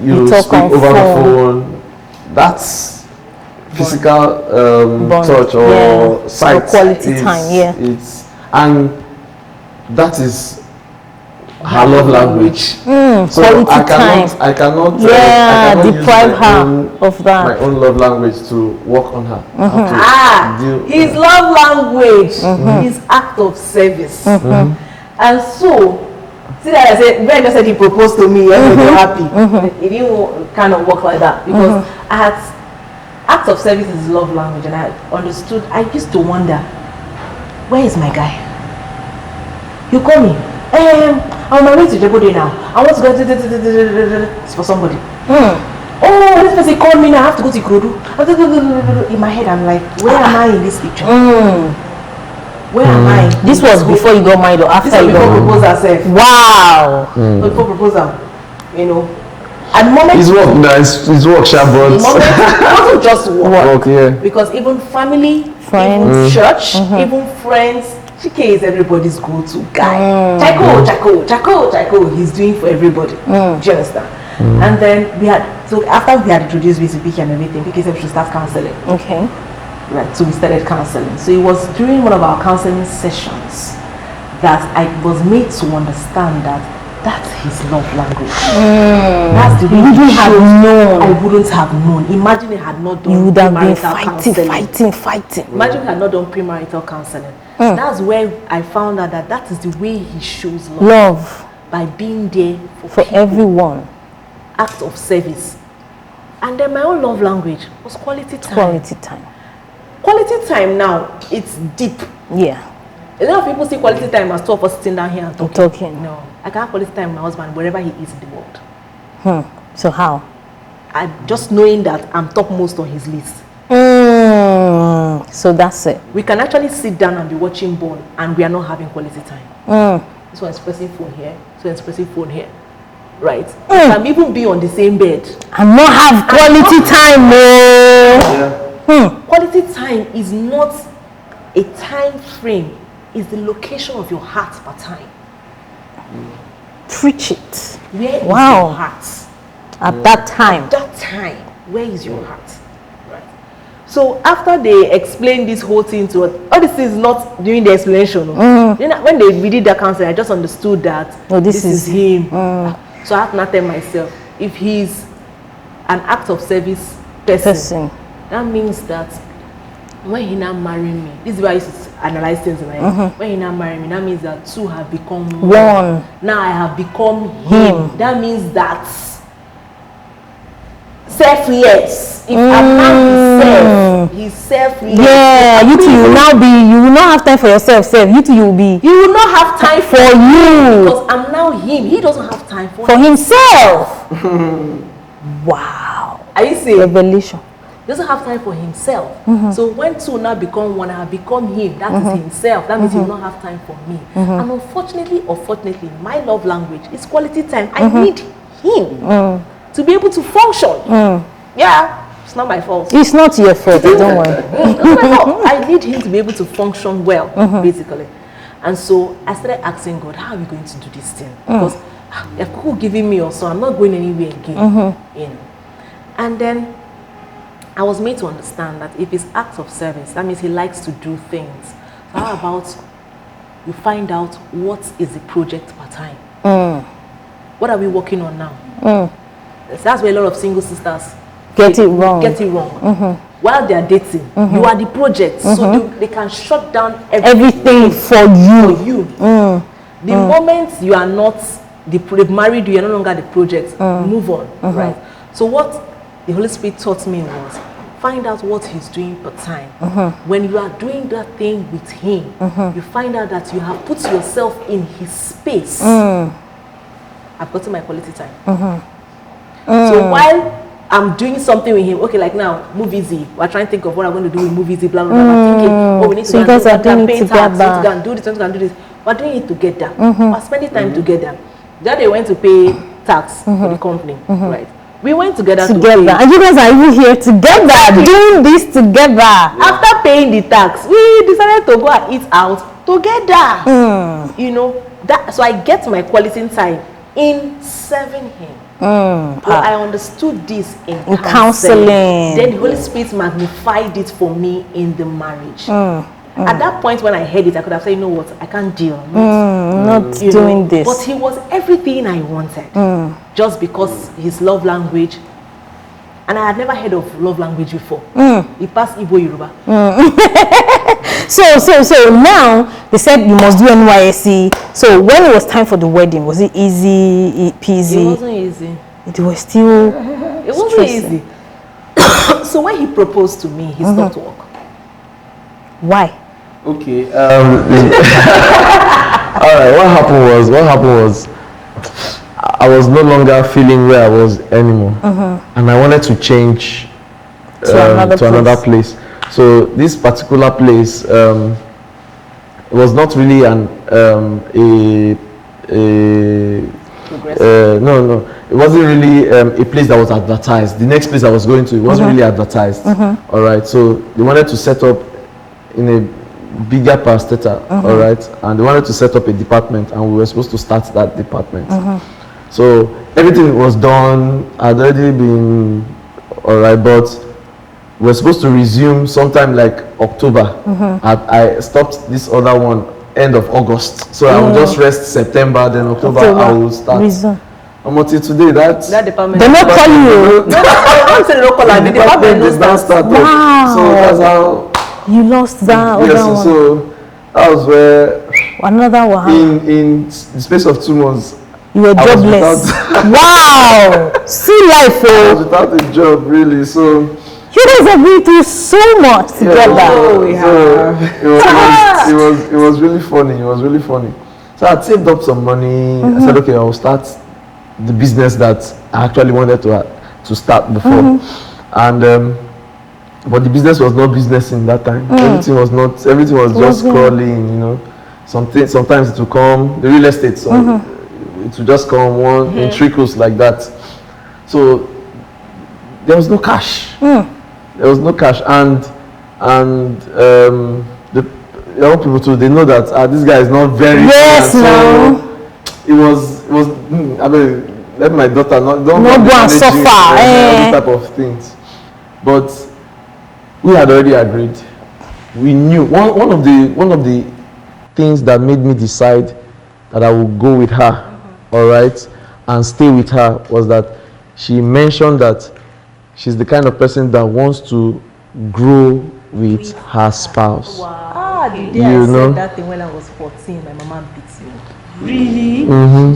you talk speak on over the phone. phone, that's physical touch or sight. Or quality time, and that is her love language. So quality I time. cannot, I cannot, Yeah, I cannot deprive use her of that. my own love language to work on her. I have to deal- His love language is act of service. And so, see that I said, Ben just said he proposed to me, and we're happy. It didn't kind of work like that because I had act of service is love language, and I understood. I used to wonder, where is my guy? You call me. I'm on my way to Jebode now. I want to go. It's for somebody. Oh, this person called me now. I have to go to Ikorodu. In my head, I'm like, where am I in this picture? Where am I? This was before you got married or after This was you got before married? proposal self. Wow. Before proposal, you know. At the moment, His work, his work, sha, the but moment it wasn't just work. work, yeah. Because even family, Friends. even church, even friends, Chike is everybody's go-to guy. Chaiko, he's doing for everybody. Do you understand? And then we had, so after we had introduced me to Vicky and everything, Vicky said we should start counseling. Okay. Right, so we started counseling. So it was during one of our counseling sessions that I was made to understand that that's his love language. That's the way You wouldn't have known. I wouldn't have known. Imagine he had not done You would have been premarital fighting. Imagine he had not done premarital counseling. That's where I found out that that is the way he shows love. Love By being there for people, everyone. act of service. And then my own love language was quality time. Quality time. Quality time now, it's deep. Yeah. A lot of people see quality time as two of us sitting down here and I'm talking. talking. No, I can have quality time with my husband wherever he is in the world. So how? I just knowing that I'm topmost on his list. So that's it. We can actually sit down and be watching ball and we are not having quality time. This one is pressing phone here, this one is pressing phone here. Right? We can even be on the same bed. And not have quality time, no. Yeah. Quality time is not a time frame, it's the location of your heart per time. Preach it. Where is Wow. your heart? At that time. That time, where is your heart? Right. So after they explained this whole thing to us, all this is not during the explanation. You know, when we did that counseling, I just understood that Oh, this is him. So I have to now tell myself, if he's an act of service person, that means that when he now married me, this is why I used to analyze things in my head. When he now married me, that means that two have become One. Now I have become him. That means that selfless. If I'm not he's selfless. Yeah, you two will now be, you will not have time for yourself, you two will be You will not have time for you, because I'm now him. He doesn't have time for for himself. Wow. Are you saying? Revelation. He doesn't have time for himself. So when two now become one, I have become him. That is himself. That means he will not have time for me. And unfortunately, my love language is quality time. I need him to be able to function. Yeah, it's not my fault. It's not your fault, don't worry. It's not my fault. I need him to be able to function well, basically. And so I started asking God, how are we going to do this thing? Because if people giving me also, I'm not going anywhere again. You know. And then I was made to understand that if it's acts of service, that means he likes to do things. So how about you find out what is the project per time? What are we working on now? That's where a lot of single sisters Get it wrong. While they are dating, you are the project, so they can shut down Everything for you. The moment you are not they've married you, you're no longer the project. Move on, right? So what the Holy Spirit taught me was find out what he's doing per time. When you are doing that thing with him, you find out that you have put yourself in his space. I've gotten my quality time. So while I'm doing something with him, okay, like now, Move Easy. We're trying to think of what I'm going to do with Move Easy, blah, blah, blah. I'm thinking, oh, we need to So you guys are doing it campaign tax, we need to together. go and do this, we need to go and do this. We're doing it together. We're spending time together. Then they went to pay tax for the company, right? We went together to Together. pay. And you guys are even here together, doing this together. After paying the tax, we decided to go and eat out together. You know, that. So I get my quality time in serving him. Well, I understood this in counseling. Then the Holy Spirit magnified it for me in the marriage. At that point when I heard it, I could have said, you know what, I can't deal. Not You doing know, this. But he was everything I wanted, just because his love language. And I had never heard of love language before. He passed Igbo Yoruba. So now they said you must do NYSC. So when it was time for the wedding, was it easy, peasy? It wasn't easy. It was still. It wasn't stressing. easy. So when he proposed to me, he stopped work. Why? Okay. All right. What happened was I was no longer feeling where I was anymore, and I wanted to change To another place. So this particular place was not really no, it wasn't really a place that was advertised. The next place I was going to, it wasn't really advertised. All right. So they wanted to set up in a bigger parastatal, all right, and they wanted to set up a department, and we were supposed to start that department. So everything was done, had already been all right, but we're supposed to resume sometime like October. I stopped this other one end of August, so I will just rest September, then October I will start. Reason. Until today, That department. They're not calling you. I'm saying no call. The department did not start. Wow. So that's how. You lost that Yes, other one. so that was where Another one. in the space of 2 months You were I was jobless. without- Wow. See life, I was oh. without a job really. So You guys have been through so much together. it was really funny. It was really funny. So I saved up some money. I said, okay, I'll start the business that I actually wanted to start before, and but the business was not business in that time. Everything was not. Everything was just crawling. You know, sometimes it will come the real estate. So it will just come in trickles like that. So there was no cash. There was no cash, and the young people too. They know that this guy is not very. Yes, so no. it was. I mean, let my daughter don't go and suffer. All type of things, but we had already agreed. We knew one of the things that made me decide that I would go with her, all right, and stay with her was that she mentioned that she's the kind of person that wants to grow with her spouse. Ah, the day You I know. said that thing when I was 14, my mama beat me. Mm-hmm.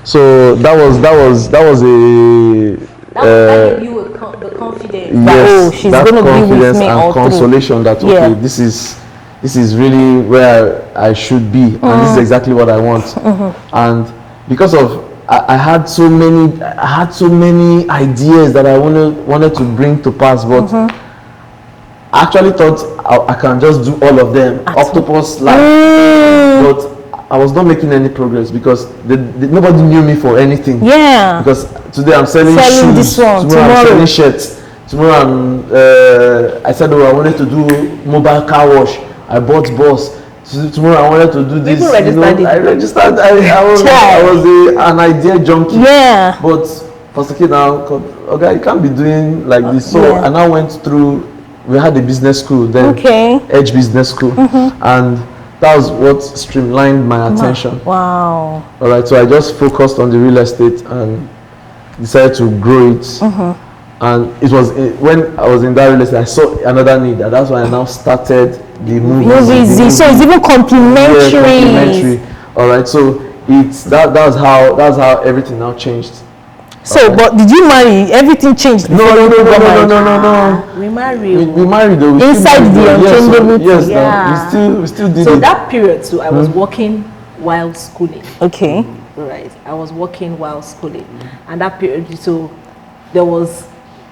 So that was a That gave you the confidence. Oh, she's that gonna be with confidence me all and through. consolation that okay, Yeah. this is really where I should be, and this is exactly what I want. And because of I had so many ideas that I wanted to bring to pass, but I actually thought I can just do all of them, octopus like, but I was not making any progress because nobody knew me for anything. Yeah. Because today I'm selling Selling shoes, this one, tomorrow I'm tomorrow. selling shirts, tomorrow I said, oh, I wanted to do mobile car wash. I bought Boss. Tomorrow I wanted to do this. People registered it. I registered. I was an idea junkie. Yeah. But Pastor K now, okay, you can't be doing like this. So Yeah. I now went through. We had a business school then. Okay. Edge Business School, and that was what streamlined my attention. Wow. All right, so I just focused on the real estate and decided to grow it. And it was when I was in that real estate, I saw another need, and that's why I now started the Movies. So it's even complimentary. Yeah, complimentary. All right, so it's that's how everything now changed. So, but did you marry? Everything changed. No. We married. We married though. We Inside still the married, unchangeable yes, thing. yes, no, we still did So it. that period too, I was working while schooling. Okay. Right, I was working while schooling, and that period, so there was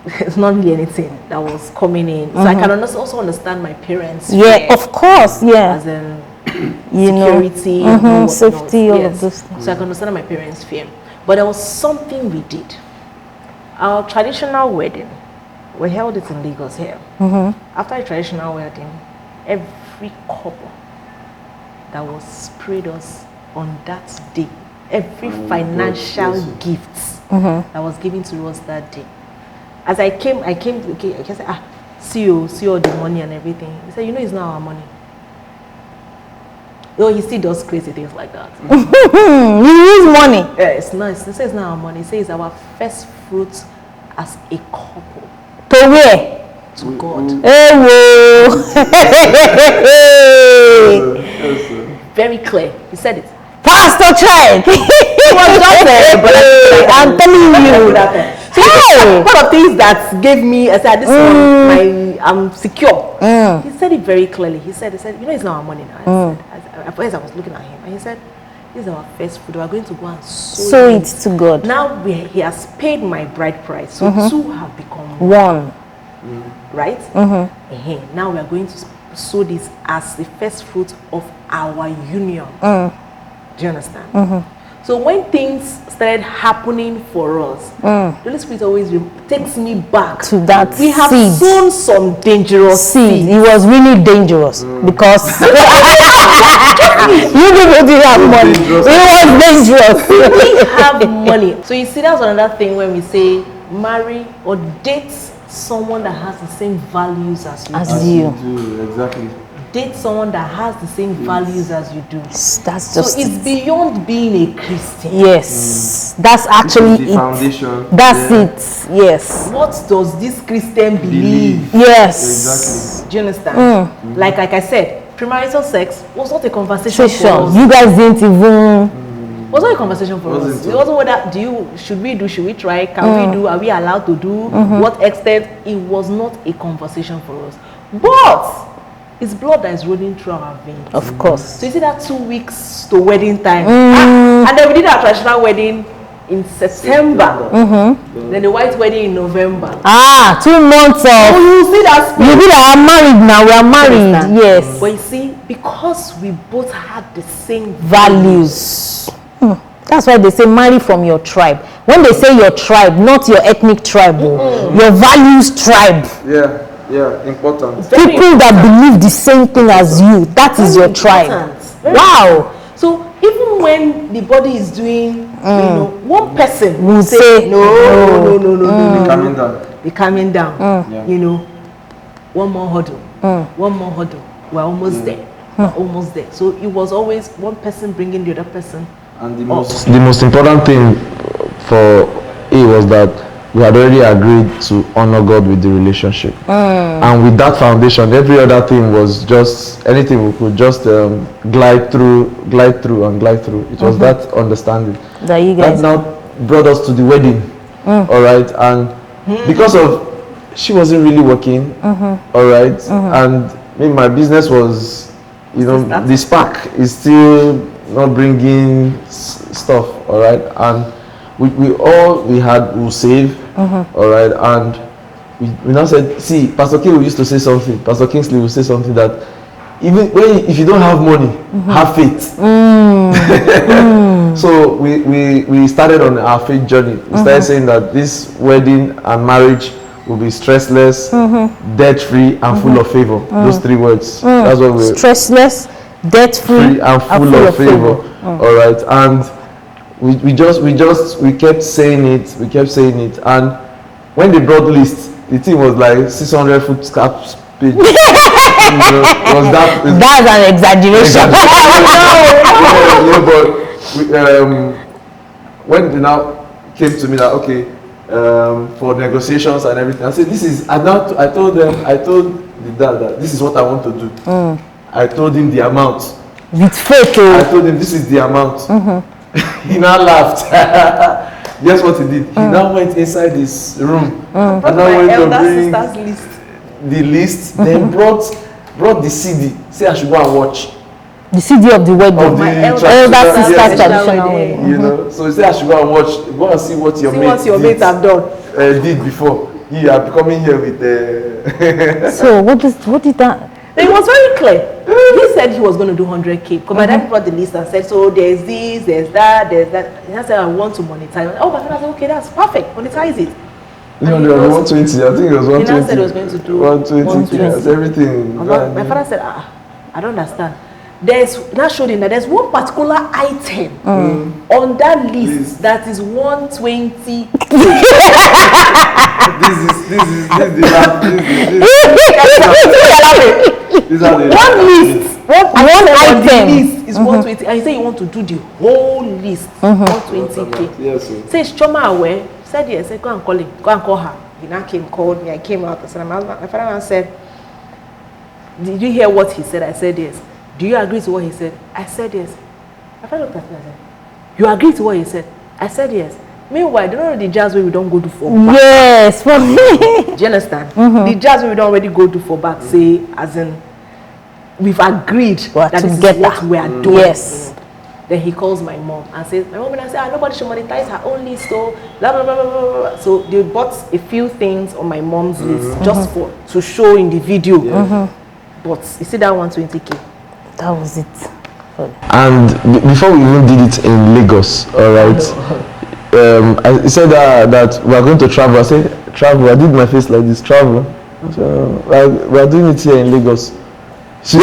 it's not really anything that was coming in. So I can also understand my parents. Yeah, fear, of course. Yeah. as in You know. security, and whatnot. Safety, all of those things. So I can understand my parents' fear. But there was something we did. Our traditional wedding, we held it in Lagos here. After a traditional wedding, every couple that was sprayed us on that day, every financial gift that was given to us that day. As I came, okay, I said, see all the money and everything. He said, it's not our money. Though he still does crazy things like that. You use money. Yeah, it's nice. He says it's not our money. He says it's our first fruits as a couple To where? to God. Hey, whoa. Very clear. He said it. Pastor Child. It was just I'm telling you. Hey. One of things that gave me, I said, this one, I'm secure. He said it very clearly. He said, it's not our money now. I was looking at him, and he said, this is our first food. We are going to go and Sow it to God. Now he has paid my bride price, so two have become One. right? Now we are going to sow this as the first fruit of our union. Do you understand? So when things started happening for us, the Holy Spirit always takes me back To that we have seed. sown some dangerous Seed. It was really dangerous because you people didn't have money. It was dangerous. We have money. So you see, that's another thing when we say marry or date someone that has the same values as you. As As you. you do, exactly. Date someone that has the same values as you do. That's So just it's beyond being a Christian. yes. That's This is actually the it. foundation. That's Yeah. it. Yes. What does this Christian believe? Yes. Exactly. Do you understand? Like I said, premarital sex was not a conversation for Sure. us. You guys didn't even. It was not a conversation for us. Wasn't It it? wasn't whether should we do, should we try, can we do, are we allowed to do, what extent. It was not a conversation for us. But it's blood that is running through our veins. Of course. So you see that 2 weeks to wedding time. And then we did our traditional wedding in September. Then the white wedding in November. 2 months So of. you see that You space. be like, I'm married now. We are married. Understand? Yes. But you see, because we both had the same Values. That's why they say marry from your tribe. When they say your tribe, not your ethnic tribe, your values tribe. Yeah, important. Very People that believe the same thing as you. That is your tribe. important. Very Wow. So even when the body is doing, one person will say, say, no. Calming down. Be calming down. Yeah. One more hurdle. We're almost there. We're almost there. So it was always one person bringing the other person. And the The most important thing for A was that we had already agreed to honor God with the relationship. And with that foundation, every other thing was just anything we could just glide through. It was that understanding. That you That guys. now brought us to the wedding. All right. And because of she wasn't really working, all right, and maybe my business was, the spark is still not bringing stuff, all right, and we had will save, all right, and we now said, see, Pastor King used to say something. Pastor Kingsley will say something that even if you don't have money, have faith. So we started on our faith journey. We started saying that this wedding and marriage will be stressless, debt-free, and full of favor. Those 3 words. That's what we're Stressless, debt-free, and full of favor. All right, and we kept saying it. We kept saying it, and when they brought list, the thing was like 600 foot scarf page. Was that? That's an exaggeration. Yeah, but when they now came to me that okay, for negotiations and everything, I said I told the dad that this is what I want to do. I told him the amount. With faith. I told him this is the amount. He now laughed. Guess what he did? He now went inside his room and now went to bring list. the list, then brought the CD. Say I should go and watch. The CD of the wedding. Of the My elder sister's yes, traditional wedding. So he said I should go and watch. Go and see what your mates have done. did before. You are coming here with So what did that? It was very clear. He said he was going to do 100K. Because my dad brought the list and said, so there's this, there's that. And I said, I want to monetize. Oh, my father said, okay, that's perfect. Monetize it. No, there was 120. I think it was 120. He now said he was going to do 120. That's everything. My father said, I don't understand. That showed him that there's one particular item on that list that is 120. This is the last. These are the One list. One item. list is 120. And he said you want to do the whole list. 120k. Yes, sir. Say, is Choma aware? He said yes. I said, go and call him. Go and call her. He now came, called me. I came out. I said, my father now said, did you hear what he said? I said yes. Do you agree to what he said? I said yes. My father looked at me and said, you agree to what he said? I said yes. Meanwhile, do you know the jazz where we don't go do for back? Yes, for me. Do you understand? The jazz where we don't already go do for back, say, as in, we've agreed We're that this is together. what we are doing. Yes. You know. Then he calls my mom and says, my mom and I say, nobody should monetize her own list, so blah, blah, blah, blah, blah, blah. So they bought a few things on my mom's list just for to show in the video. But you see that 120k? That was it. And before we even did it in Lagos, all right, I said that we are going to travel. I said, travel. I did my face like this, travel. So we are doing it here in Lagos. She I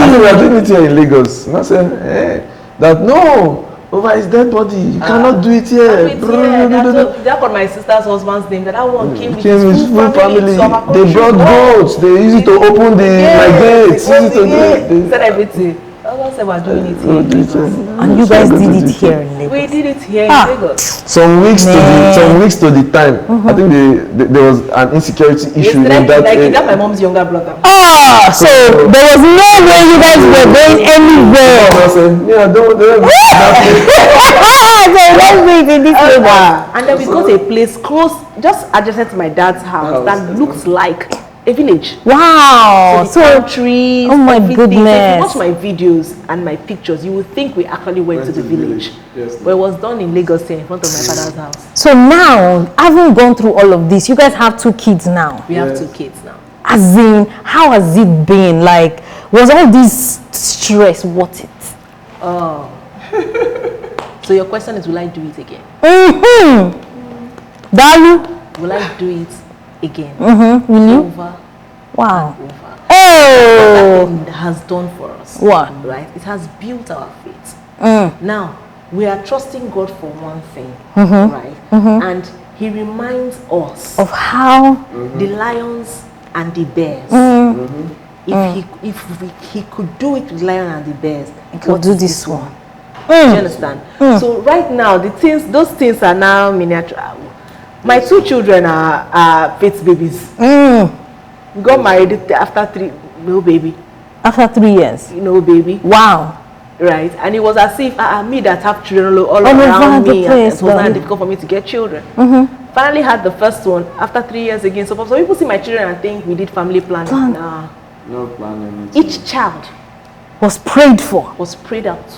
said, we are doing it here in Lagos. And I said, that no, over his dead body, you cannot do it here. That's what my sister's husband's name. That one came with his full family. They brought goats. They used it to open the gates. Said everything. I said we're doing it here. And you guys did it here in Lagos. We did it here in Lagos. Some weeks to the time, I think there was an insecurity issue in that Like area. that's my mom's younger brother. Oh, so there was no way you guys were going anywhere. I said, yeah, don't So let's do it in this way. And then we got a place close, just adjacent to my dad's house that looks like a village. Wow. So the trees, oh my everything. So if you goodness. watch my videos and my pictures, you would think we actually went to the village. Yes. But it was done in Lagos here in front of my father's house. So now, having gone through all of this, you guys have 2 kids now. We have 2 kids now. As in, how has it been? Like, was all this stress worth it? Oh. So your question is, will I do it again? Dalu? Will I do it again? Will you? Over Wow. and over. Oh! What it has done for us. What? Right? It has built our faith. Now, we are trusting God for one thing, right? And He reminds us Of how? the lions and the bears. If he could do it with lion and the bears, I could do this one. Do you understand? So right now, those things are now miniature. My 2 children are faith babies. We got married after 3, no baby. After 3 years. No baby. Wow. Right, and it was as if me that have children all over around the me, and place, it was not but- difficult for me to get children. Finally had the first one after 3 years again. So people see my children and think we did family planning. Nah. No planning. Each child Was prayed for. was prayed out.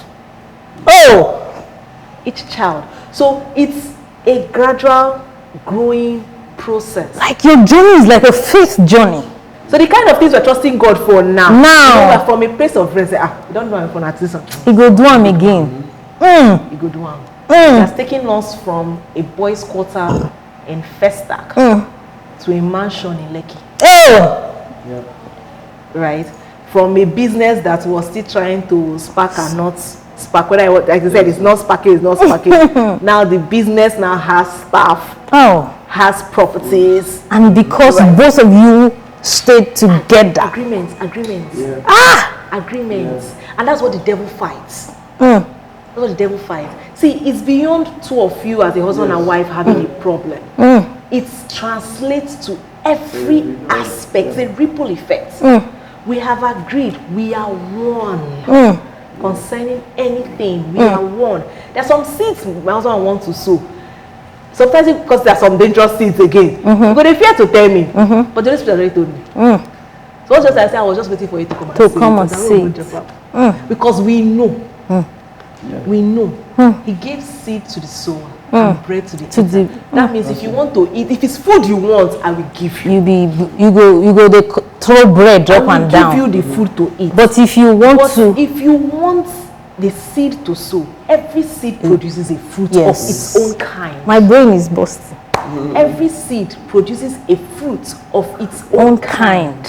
Oh! Each child. So it's a gradual growing process. Like your journey is like a faith journey. So the kind of things we're trusting God for now. Now. You know, we're from a place of rest. We don't do it for artisan. He go do am again. You go do one. It has taken us from a boys' quarter in Festac to a mansion in Lekki. Oh! Right? From a business that was still trying to spark and not spark. Whether like I said, it's not sparking, it's not sparking. Now the business now has staff, Oh. has properties. And because both of you stayed together. Agreements. Ah! Agreements. And that's what the devil fights. That's what the devil fights. See, it's beyond 2 of you as a husband and wife having a problem. It translates to every aspect, the ripple effect. We have agreed, we are one. Concerning anything, we are one. There are some seeds my husband wants to sow. Sometimes because there are some dangerous seeds again. But they fear to tell me. But the Holy Spirit already told me. So what's just I say, I was just waiting for you to come and see it. Because we know. We know. He gave seed to the sower and bread to the eater. That means if you want to eat, if it's food you want, I will give you. You go they throw bread up and I down. will give you the food to eat. But if you want But to, if you want the seed to sow, every seed produces a fruit Yes. of its own kind. my brain is busting. Every seed produces a fruit of its Own kind.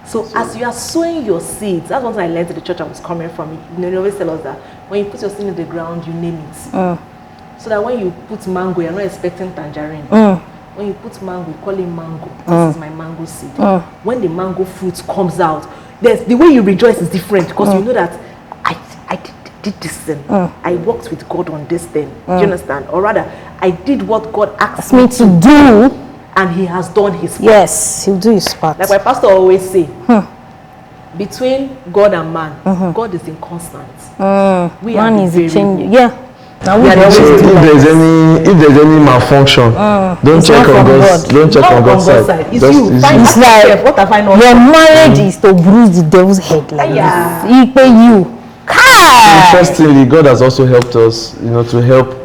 So as you are sowing your seeds, that's one thing I learned at the church I was coming from. You know, they always tell us that when you put your seed in the ground, you name it. So that when you put mango, you're not expecting tangerine. when you put mango, you call it mango. This is my mango seed. When the mango fruit comes out, the way you rejoice is different because you know that I did this thing. I worked with God on this thing. Do you understand? Or rather, I did what God asked me to do, and He has done His part. Yes, He'll do His part. Like my pastor always say, between God and man, God is inconstant. We Man are is very a change. good. Yeah. Now we are always So do if like there's this. any malfunction, don't It's check not on from God's God. don't check Not on God's God's side. side. It's Just- you. Find It's out like yourself. What have I not your done? marriage is to bruise the devil's head like Yeah. this. He pay you. Kai! Interestingly, God has also helped us, to help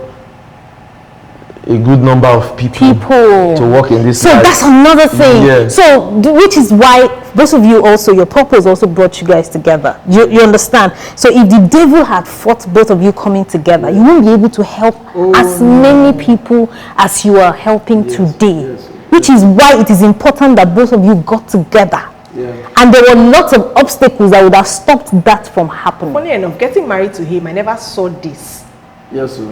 a good number of people to work in this So life. that's another thing. Yeah. So which is why those of you also, your purpose also brought you guys together. You understand? So if the devil had fought both of you coming together, you won't be able to help as many people as you are helping today. Which is why it is important that both of you got together. And there were lots of obstacles that would have stopped that from happening. Funny enough, getting married to him, I never saw this. Yes, sir.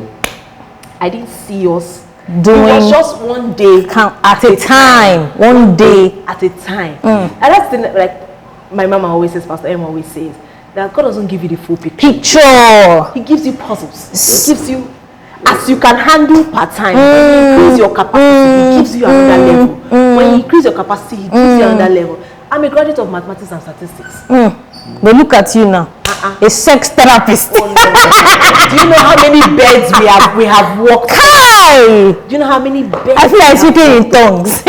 I didn't see us. Doing It was just one day at a time, one day. at a time. And that's the thing, like my mama always says, Pastor M always says, that God doesn't give you the full picture. Picture. He gives you puzzles. He gives you, as you can handle part time, when you increase your capacity, He gives you another level. When you increase your capacity, He gives you another level. I'm a graduate of mathematics and statistics. But look at you now, a sex therapist. Oh, no. Do you know how many beds we have walked? Hi! Do you know how many beds? I feel like speaking in tongues.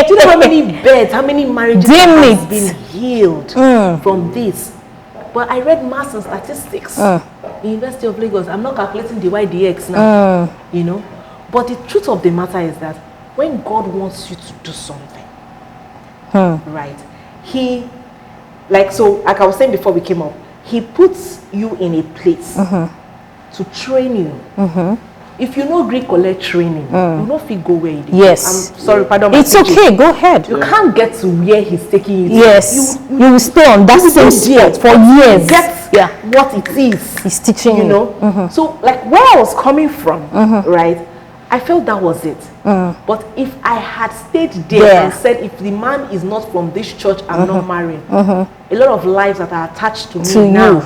Do you know how many beds, how many marriages Damn has it. been healed from this? But I read maths and statistics in University of Lagos. I'm not calculating the YDX now, But the truth of the matter is that when God wants you to do something, right? Like I was saying before we came up, He puts you in a place to train you. If you know Greek collect training, you know if you go where you did. Yes. I'm sorry, pardon my It's speech. okay, go ahead. You can't get to where He's taking you. to. Yes, you will stay on that You same will spot be for years. Get what it is. He's teaching you. So like where I was coming from, right? I felt that was it. But if I had stayed there and said, if the man is not from this church, I'm not marrying, a lot of lives that are attached to me now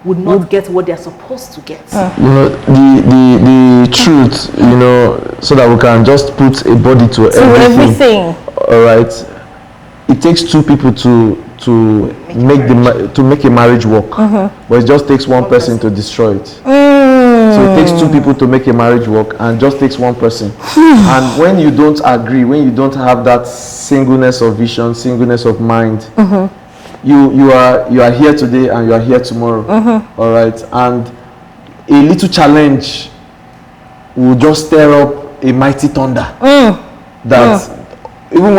would not get what they're supposed to get. The truth, so that we can just put a body to everything. All right. It takes two people to make a marriage work, but it just takes one person to destroy it. So it takes two people to make a marriage work, and just takes one person. And when you don't agree, when you don't have that singleness of vision, singleness of mind, you are here today and you are here tomorrow. All right, and a little challenge will just stir up a mighty thunder. That even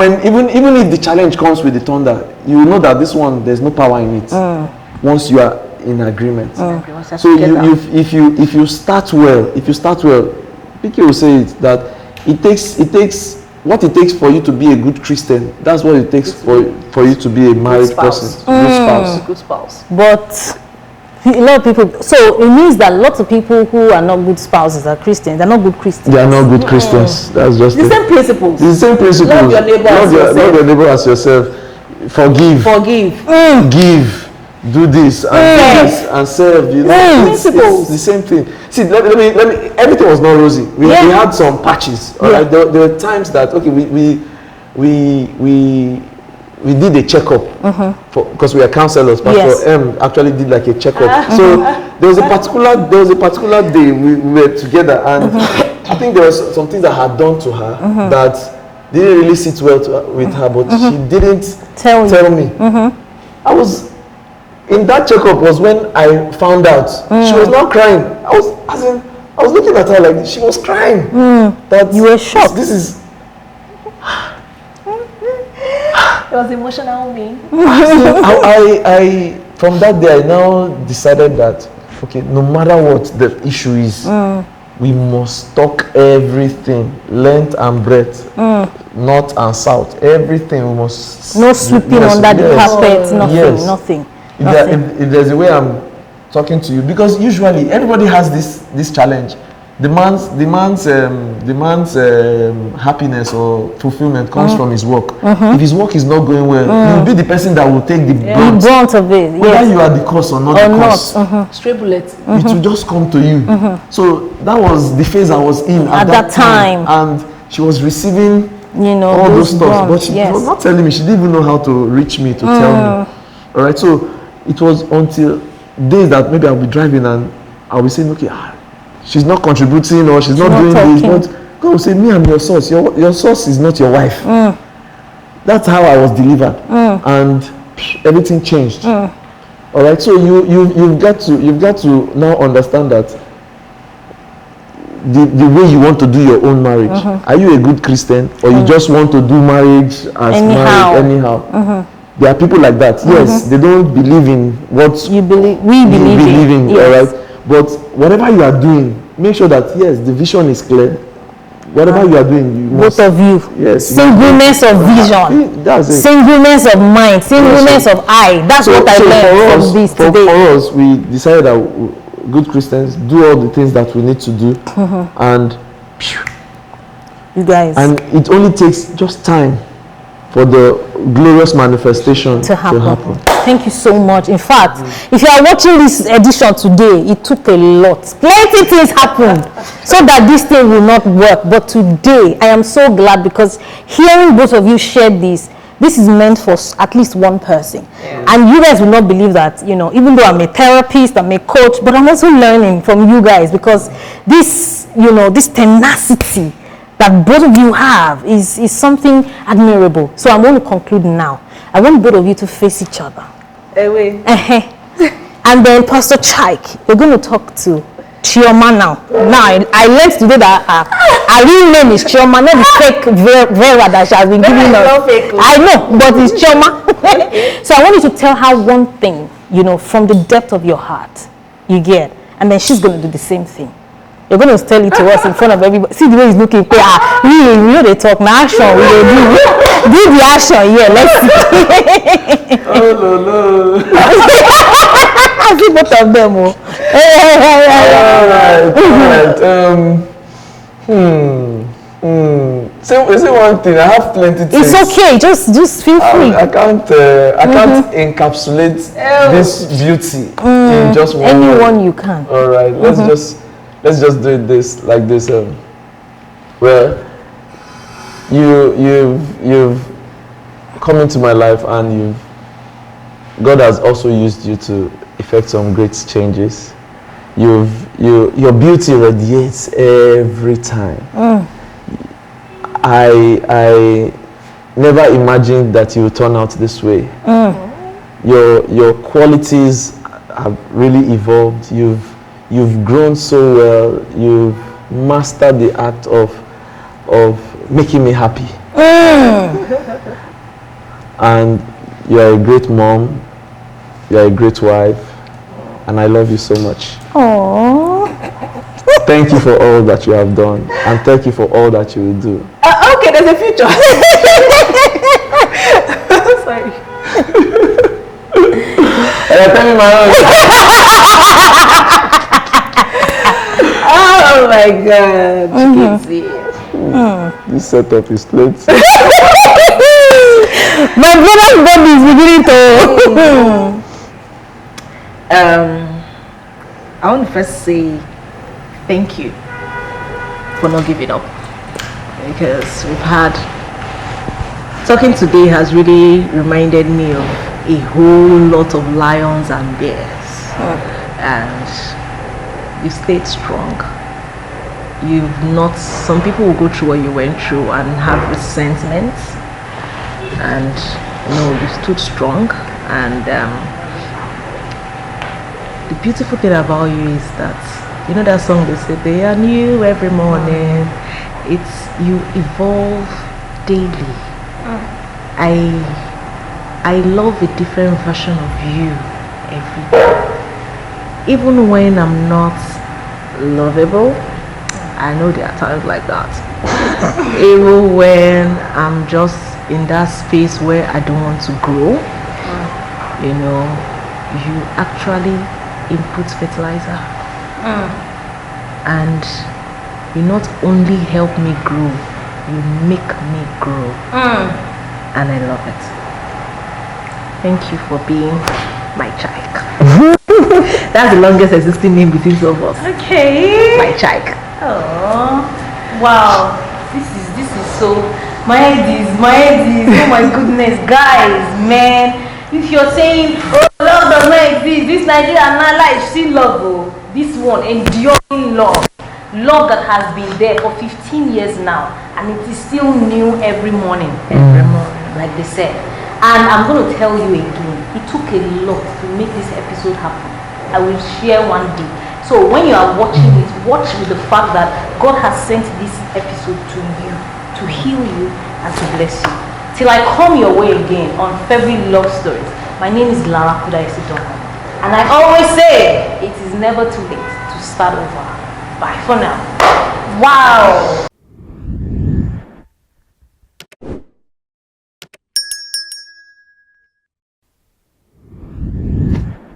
if the challenge comes with the thunder, you know that this one, there's no power in it. Once you are in agreement. So if you start well, Piki will say it, that it takes what it takes for you to be a good Christian. That's what it takes for you to be a married person, Good spouse. But a lot of people, so it means that lots of people who are not good spouses are Christians. They're not good Christians. They are not good Christians. That's just The it. same principles. The same principles. Love your neighbor as yourself. Love your neighbor as yourself. Forgive. Give. Do this and do this and serve. It's the same thing. See, let me. Everything was not rosy. We had some patches. All right. There were times that we did a checkup because we are counselors. Pastor M actually did like a checkup. So there was a particular day we were together, and I think there was some things I had done to her that didn't really sit well with her, but she didn't tell me. I was in that checkup was when I found out she was not crying. I was looking at her like she was crying. That you were shocked. This is. It was emotional me. I from that day I now decided that okay, no matter what the issue is, we must talk everything, length and breadth, north and south, everything we must. No sweeping under the carpet, nothing. If there's a way I'm talking to you, because usually everybody has this challenge. the man's happiness or fulfillment comes from his work. If his work is not going well, you'll be the person that will take the brunt. The brunt of it. Whether Yes. you are the cause or not Or the not. cause, Straight bullet. it will just come to you. So that was the phase I was in At that time. and she was receiving You know, all those stuff, brunch, but she yes. was not telling me. She didn't even know how to reach me to tell me. All right, so it was until days that maybe I'll be driving and I'll be saying, okay, she's not contributing or she's not doing talking. this, but God will say, me, I'm your source. Your source is not your wife. That's how I was delivered, and everything changed. All right, so you've got to now understand that the way you want to do your own marriage. Are you a good Christian, or you just want to do marriage as Anyhow. marriage anyhow? There are people like that. Yes, they don't believe in what You believe, we we believe believe in. Yes. All right, but whatever you are doing, make sure that yes, the vision is clear. Whatever you are doing, you Both must. of you. Yes. Singleness of vision. That's it. Singleness of mind. Singleness of eye. That's what I learned from this for today. us, we decided that good Christians do all the things that we need to do, and You guys. it only takes just time for the glorious manifestation to happen. Thank you so much. In fact, if you are watching this edition today, it took a lot. Plenty things happened so that this thing will not work. But today, I am so glad because hearing both of you share this is meant for at least one person. And you guys will not believe that, you know, even though I'm a therapist, I'm a coach, but I'm also learning from you guys because this, you know, this tenacity that both of you have is something admirable. So I'm going to conclude now. I want both of you to face each other. Away. And then Pastor Chike, you're going to talk to Chioma now. Now, I learned today that our real name is Chioma, not the fake Vera that she has been giving us. Not fake. I know, but it's Chioma. So I want you to tell her one thing, you know, from the depth of your heart, you get. And then she's going to do the same thing. You're going to tell it to us in front of everybody. See the way he's looking. We know they talk. Now action. We will do the action. Yeah, let's see. Oh no! I see both of them. Oh. All right. So is it one thing? I have plenty things. It's okay. Just feel free. I can't encapsulate this beauty in just one Anyone word. you can. All right. Let's just do it like this. Well, you've come into my life, and God has also used you to effect some great changes. Your beauty radiates every time. I never imagined that you would turn out this way. Your qualities have really evolved. You've grown so well. You've mastered the art of making me happy. And you're a great mom. You're a great wife, and I love you so much. Aww. Thank you for all that you have done, and thank you for all that you will do. Okay, there's a future. Sorry. Tell me my own. Oh my God. You can see it. This setup is plenty. My brother's body is beginning to. I want to first say thank you for not giving up, because talking today has really reminded me of a whole lot of lions and bears, and you stayed strong. Some people will go through what you went through and have resentment, and you stood strong. And the beautiful thing about you is that, you know that song they say, they are new every morning. You evolve daily. I love a different version of you every day. Even when I'm not lovable, I know there are times like that. Even when I'm just in that space where I don't want to grow, you actually input fertilizer. And you not only help me grow, you make me grow. And I love it. Thank you for being my child. That's the longest existing name between two of us. Okay. My child. Oh, wow. This is so. My head is. Oh my goodness, guys, man. If you're saying, oh, love does not exist, this Nigeria not life, still love. Oh, this one, enduring love. Love that has been there for 15 years now, and it is still new every morning. Every morning, like they said. And I'm going to tell you again, it took a lot to make this episode happen. I will share one day. So when you are watching it, watch with the fact that God has sent this episode to you, to heal you and to bless you. Till I come your way again on February Love Stories. My name is Lara Kudaisi-Domo. And I always say, it is never too late to start over. Bye for now. Wow.